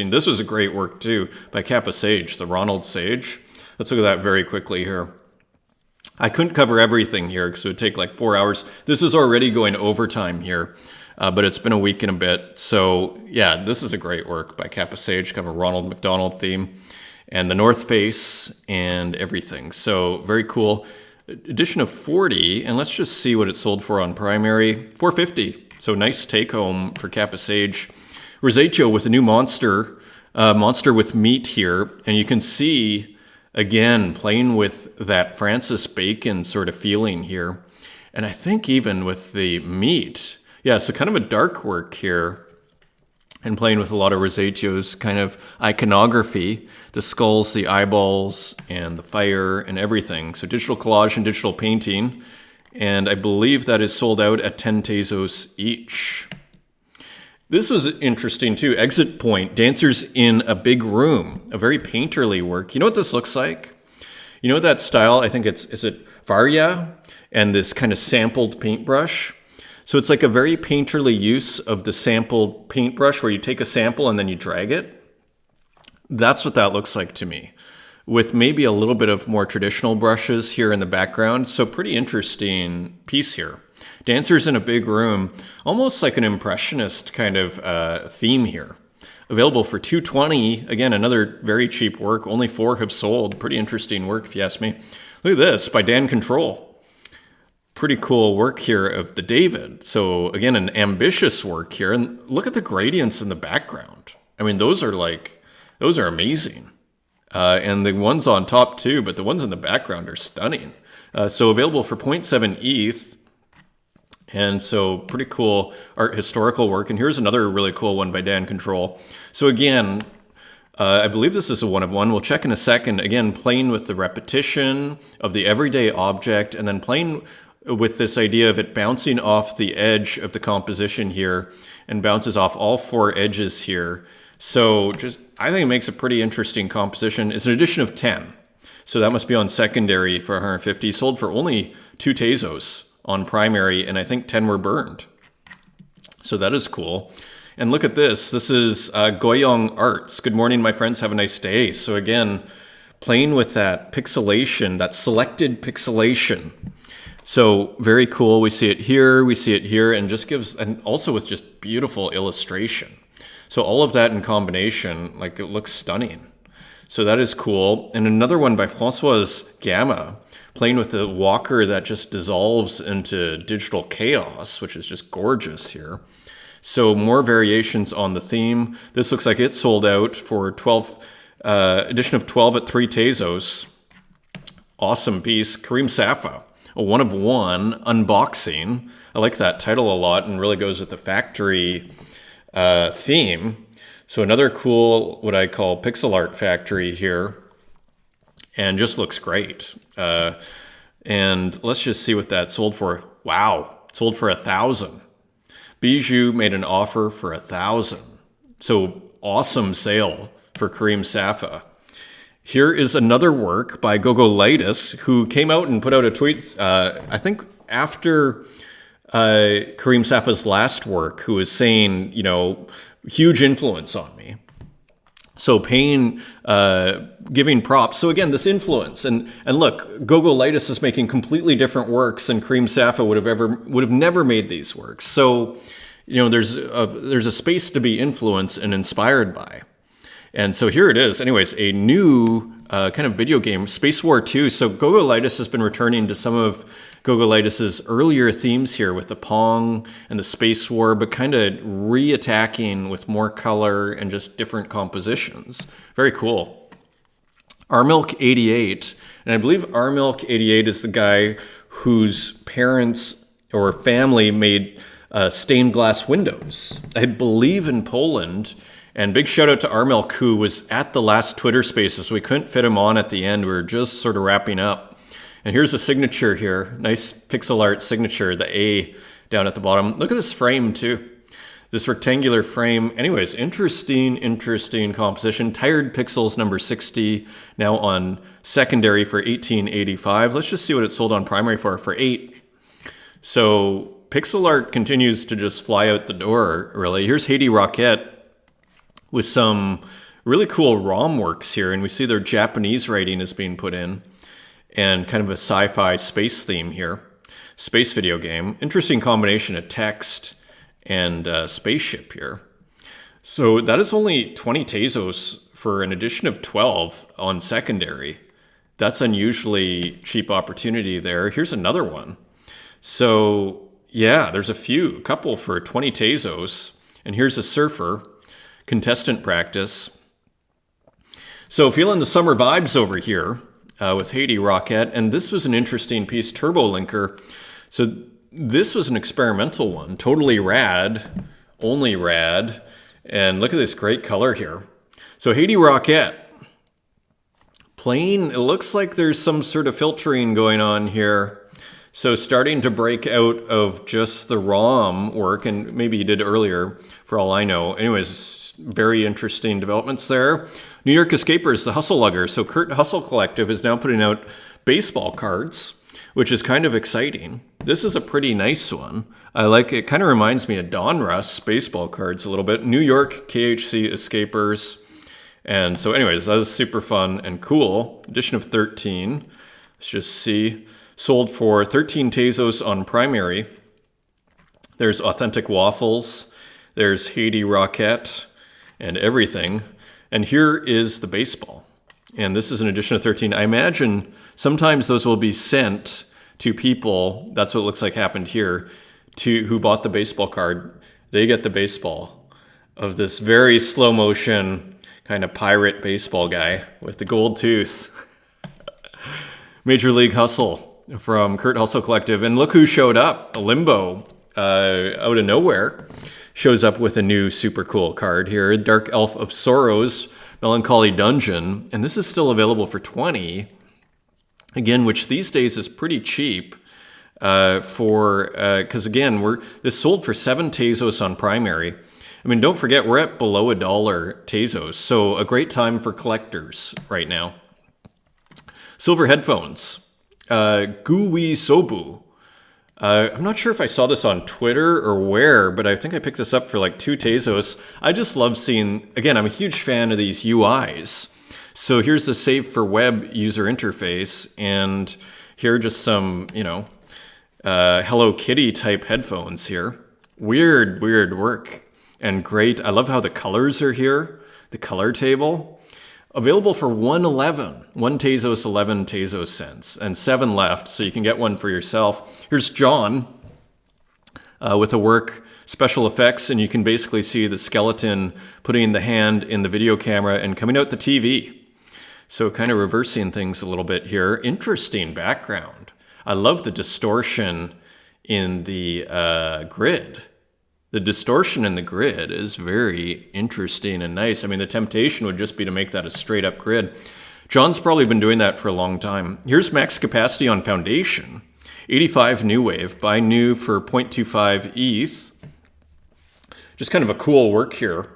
S1: This was a great work too by Kappa Sage, the Ronald Sage. Let's look at that very quickly here. I couldn't cover everything here because it would take like 4 hours. This is already going overtime here, but it's been a week and a bit. So yeah, this is a great work by Kappa Sage, kind of a Ronald McDonald theme, and the North Face and everything. So very cool. Edition of 40, and let's just see what it sold for on primary. $450. So nice take home for Kappa Sage. Rosaceo with a new monster with meat here, and you can see Again, playing with that Francis Bacon sort of feeling here. And I think even with the meat. Yeah, so kind of a dark work here. And playing with a lot of Rosaccio's kind of iconography. The skulls, the eyeballs, and the fire, and everything. So digital collage and digital painting. And I believe that is sold out at 10 Tezos each. This was interesting too. Exit Point, dancers in a big room, a very painterly work. You know what this looks like? You know that style? I think is it Varia? And this kind of sampled paintbrush. So it's like a very painterly use of the sampled paintbrush where you take a sample and then you drag it. That's what that looks like to me, with maybe a little bit of more traditional brushes here in the background. So pretty interesting piece here. Dancers in a big room, almost like an impressionist kind of theme here. Available for $220. Again, another very cheap work. Only 4 have sold. Pretty interesting work, if you ask me. Look at this, by Dan Control. Pretty cool work here of the David. So again, an ambitious work here. And look at the gradients in the background. I mean, those are amazing. And the ones on top too, but the ones in the background are stunning. So available for 0.7 ETH. And so pretty cool art historical work. And here's another really cool one by Dan Control. So again, I believe this is a 1 of 1. We'll check in a second. Again, playing with the repetition of the everyday object and then playing with this idea of it bouncing off the edge of the composition here and bounces off all 4 edges here. So I think it makes a pretty interesting composition. It's an edition of 10. So that must be on secondary for 150. Sold for only 2 Tezos on primary, and I think 10 were burned. So that is cool. And look at this. This is Goyong Arts. Good morning, my friends. Have a nice day. So again, playing with that pixelation, that selected pixelation. So very cool. We see it here, and just gives, and also with just beautiful illustration. So all of that in combination, like it looks stunning. So that is cool. And another one by Françoise Gamma, playing with the walker that just dissolves into digital chaos, which is just gorgeous here. So more variations on the theme. This looks like it sold out for edition of 12 at 3 Tezos. Awesome piece. Karim Safa, a 1 of 1 unboxing. I like that title a lot and really goes with the factory theme. So another cool, what I call pixel art factory here. And just looks great. And let's just see what that sold for. Wow, sold for 1,000. Bijou made an offer for 1,000. So awesome sale for Karim Safa. Here is another work by Gogolitis, who came out and put out a tweet, I think after Karim Safa's last work, who was saying, huge influence on me. So paying, giving props. So again, this influence, and look, Gogolitis is making completely different works than Karim Safa would have never made these works. So, there's a space to be influenced and inspired by. And so here it is. Anyways, a new kind of video game, Space War 2. So Gogolitis has been returning to some of Gogolitis's earlier themes here with the Pong and the Space War, but kind of re-attacking with more color and just different compositions. Very cool. Rmilk88, and I believe Rmilk88 is the guy whose parents or family made stained glass windows. I believe in Poland. And big shout out to Rmilk, who was at the last Twitter Spaces. We couldn't fit him on at the end. We were just sort of wrapping up. And here's the signature here. Nice pixel art signature, the A down at the bottom. Look at this frame too. This rectangular frame. Anyways, interesting composition. Tired Pixels number 60, now on secondary for $18.85. Let's just see what it sold on primary for $8. So pixel art continues to just fly out the door, really. Here's Haiti Rocket with some really cool ROM works here. And we see their Japanese writing is being put in. And kind of a sci-fi space theme here. Space video game. Interesting combination of text and spaceship here. So that is only 20 Tezos for an edition of 12 on secondary. That's unusually cheap opportunity there. Here's another one. So yeah, there's a couple for 20 Tezos. And here's a surfer, contestant practice. So feeling the summer vibes over here. with Haiti Rocket. And this was an interesting piece, Turbo Linker. So this was an experimental one, totally rad, only rad. And look at this great color here. So Haiti Rocket. Plain, it looks like there's some sort of filtering going on here. So starting to break out of just the ROM work, and maybe you did earlier, for all I know. Anyways, very interesting developments there. New York Escapers, the Hustle Lugger. So Kurt Hustle Collective is now putting out baseball cards, which is kind of exciting. This is a pretty nice one. I like it. Kind of reminds me of Donruss baseball cards a little bit. New York KHC Escapers. And so anyways, that was super fun and cool. Edition of 13. Let's just see. Sold for 13 Tezos on primary. There's Authentic Waffles. There's Haiti Rocket and everything. And here is the baseball. And this is an edition of 13. I imagine sometimes those will be sent to people. That's what it looks like happened here. Who bought the baseball card. They get the baseball of this very slow motion kind of pirate baseball guy with the gold tooth. Major League Hustle from Kurt Hustle Collective. And look who showed up. Limbo, out of nowhere, shows up with a new super cool card here. Dark Elf of Sorrows, Melancholy Dungeon. And this is still available for 20. Again, which these days is pretty cheap. Because again, this sold for 7 Tezos on primary. I mean, don't forget, we're at below $1 Tezos, so a great time for collectors right now. Silver headphones, Gui Sobu. I'm not sure if I saw this on Twitter or where, but I think I picked this up for like 2 Tezos. I just love seeing, again, I'm a huge fan of these UIs. So here's the Save for Web user interface, and here are just some, Hello Kitty type headphones here. Weird work. And great. I love how the colors are here. The color table. Available for $1.11. 1 Tezos, 11 Tezos cents. And 7 left, so you can get one for yourself. Here's John with a work special effects, and you can basically see the skeleton putting the hand in the video camera and coming out the TV. So kind of reversing things a little bit here. Interesting background. I love the distortion in the grid. The distortion in the grid is very interesting and nice. I mean, the temptation would just be to make that a straight up grid. John's probably been doing that for a long time. Here's max capacity on Foundation. 85 New Wave. Buy new for 0.25 ETH. Just kind of a cool work here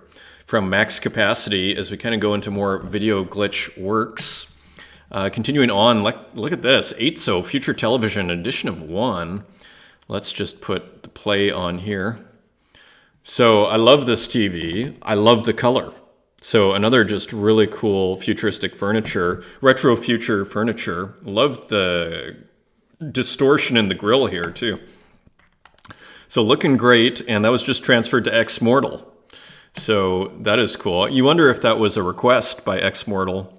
S1: from max capacity as we kind of go into more video glitch works. Continuing on, look at this. 8So Future Television edition of 1. Let's just put the play on here. So I love this TV. I love the color. So another just really cool futuristic furniture, retro future furniture. Love the distortion in the grill here too. So looking great, and that was just transferred to Xmortal. So that is cool. You wonder if that was a request by Xmortal.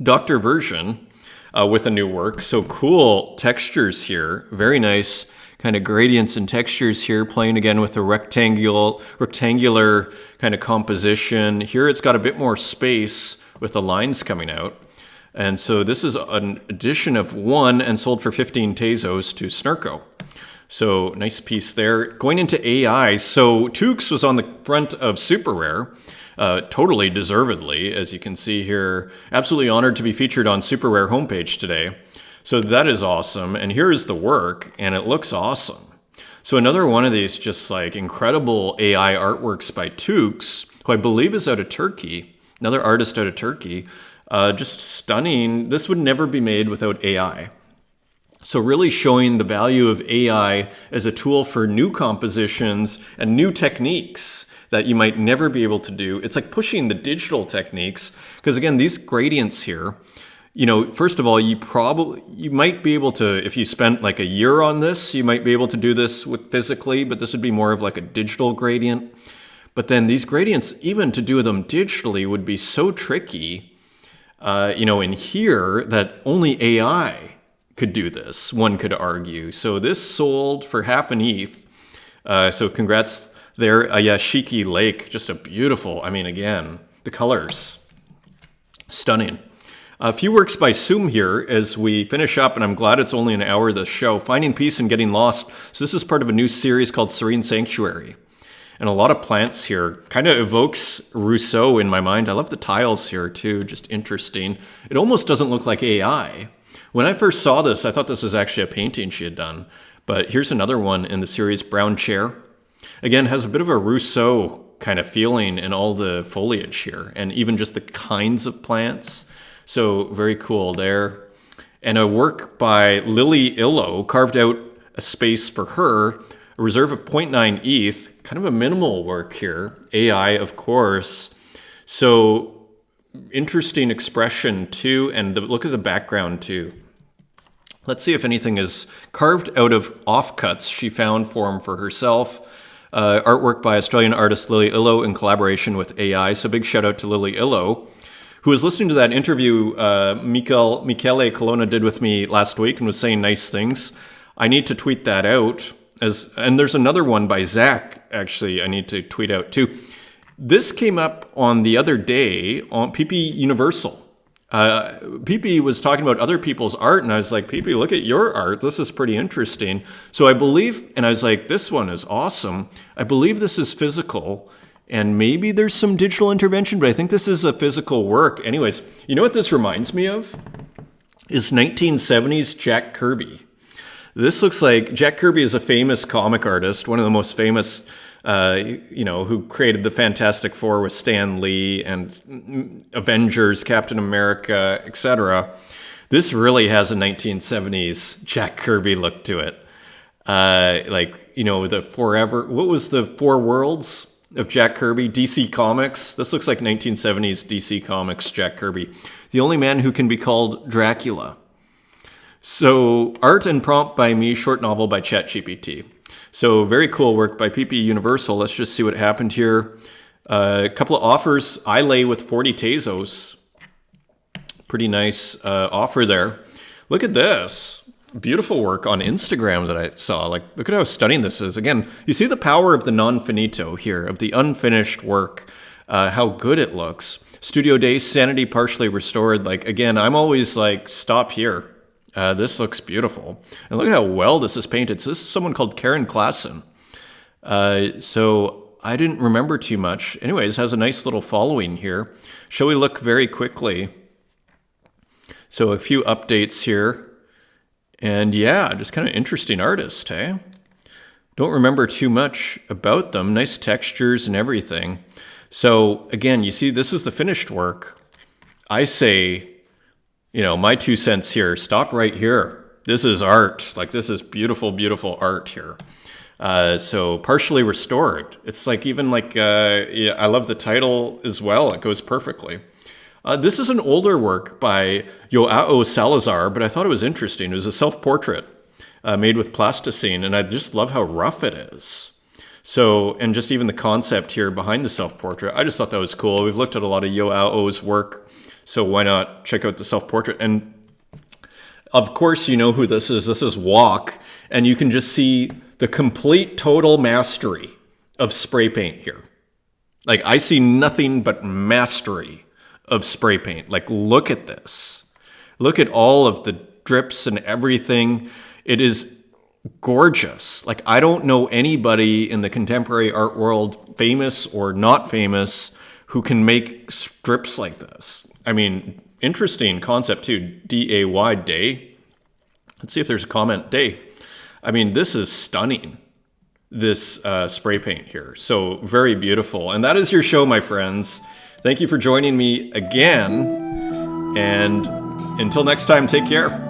S1: Doctor Version with a new work. So cool textures here. Very nice. Kind of gradients and textures here, playing again with a rectangular kind of composition. Here it's got a bit more space with the lines coming out. And so this is an edition of 1 and sold for 15 Tezos to Snurko. So nice piece there. Going into AI, so Tukes was on the front of Super Rare, totally deservedly, as you can see here. Absolutely honored to be featured on Super Rare homepage today. So that is awesome. And here's the work, and it looks awesome. So another one of these just like incredible AI artworks by Tukes, who I believe is out of Turkey, another artist out of Turkey. Just stunning. This would never be made without AI. So really showing the value of AI as a tool for new compositions and new techniques that you might never be able to do. It's like pushing the digital techniques, because again, these gradients here, first of all, you might be able to, if you spent like a year on this, you might be able to do this physically, but this would be more of like a digital gradient. But then these gradients, even to do them digitally, would be so tricky, in here that only AI could do this, one could argue. So this sold for half an ETH. So congrats there. Yashiki Lake, just a beautiful, again, the colors, stunning. A few works by Soom here as we finish up, and I'm glad it's only an hour of the show. Finding Peace and Getting Lost. So this is part of a new series called Serene Sanctuary. And a lot of plants here. Kind of evokes Rousseau in my mind. I love the tiles here too, just interesting. It almost doesn't look like AI. When I first saw this, I thought this was actually a painting she had done. But here's another one in the series, Brown Chair. Again, has a bit of a Rousseau kind of feeling in all the foliage here, and even just the kinds of plants. So very cool there. And a work by Lily Illo carved out a space for her, a reserve of 0.9 ETH, kind of a minimal work here. AI, of course. So interesting expression too, and look at the background too. Let's see if anything is carved out of offcuts she found for herself. Artwork by Australian artist Lily Illo in collaboration with AI. So big shout out to Lily Illo, who was listening to that interview Michele Colonna did with me last week and was saying nice things. I need to tweet that out. And there's another one by Zach, actually, I need to tweet out too. This came up on the other day on PP Universal. PP was talking about other people's art, and I was like, PP, look at your art. This is pretty interesting. So I believe, and I was like, this one is awesome. I believe this is physical, and maybe there's some digital intervention, but I think this is a physical work. Anyways, you know what this reminds me of? Is 1970s Jack Kirby. This looks like Jack Kirby is a famous comic artist, one of the most famous who created the Fantastic Four with Stan Lee and Avengers, Captain America, etc. This really has a 1970s Jack Kirby look to it. The what was the Four Worlds of Jack Kirby? DC Comics. This looks like 1970s DC Comics Jack Kirby. The only man who can be called Dracula. So art and prompt by me, short novel by ChatGPT. So very cool work by PP Universal. Let's just see what happened here. A couple of offers. I lay with 40 Tezos. Pretty nice offer there. Look at this. Beautiful work on Instagram that I saw. Like, look at how stunning this is. Again, you see the power of the non-finito here, of the unfinished work, how good it looks. Studio Day, Sanity partially restored. Like, again, I'm always like, stop here. This looks beautiful. And look at how well this is painted. So this is someone called Karen Klassen. So I didn't remember too much. Anyways, has a nice little following here. Shall we look very quickly? So a few updates here. And yeah, just kind of interesting artist, hey? Don't remember too much about them. Nice textures and everything. So again, you see, this is the finished work. I say, my 2 cents here, stop right here. This is art. Like, this is beautiful, beautiful art here. So partially restored. It's like, even like, I love the title as well. It goes perfectly. This is an older work by Joao Salazar, but I thought it was interesting. It was a self-portrait made with plasticine, and I just love how rough it is. So, and just even the concept here behind the self-portrait, I just thought that was cool. We've looked at a lot of Joao's work, so why not check out the self-portrait? And of course, you know who this is. This is Walk, and you can just see the complete total mastery of spray paint here. Like, I see nothing but mastery of spray paint. Like, look at this. Look at all of the drips and everything. It is gorgeous. Like, I don't know anybody in the contemporary art world, famous or not famous, who can make strips like this. I mean, interesting concept too. D-A-Y, day. Let's see if there's a comment. Day. I mean, this is stunning, this spray paint here. So very beautiful. And that is your show, my friends. Thank you for joining me again. And until next time, take care.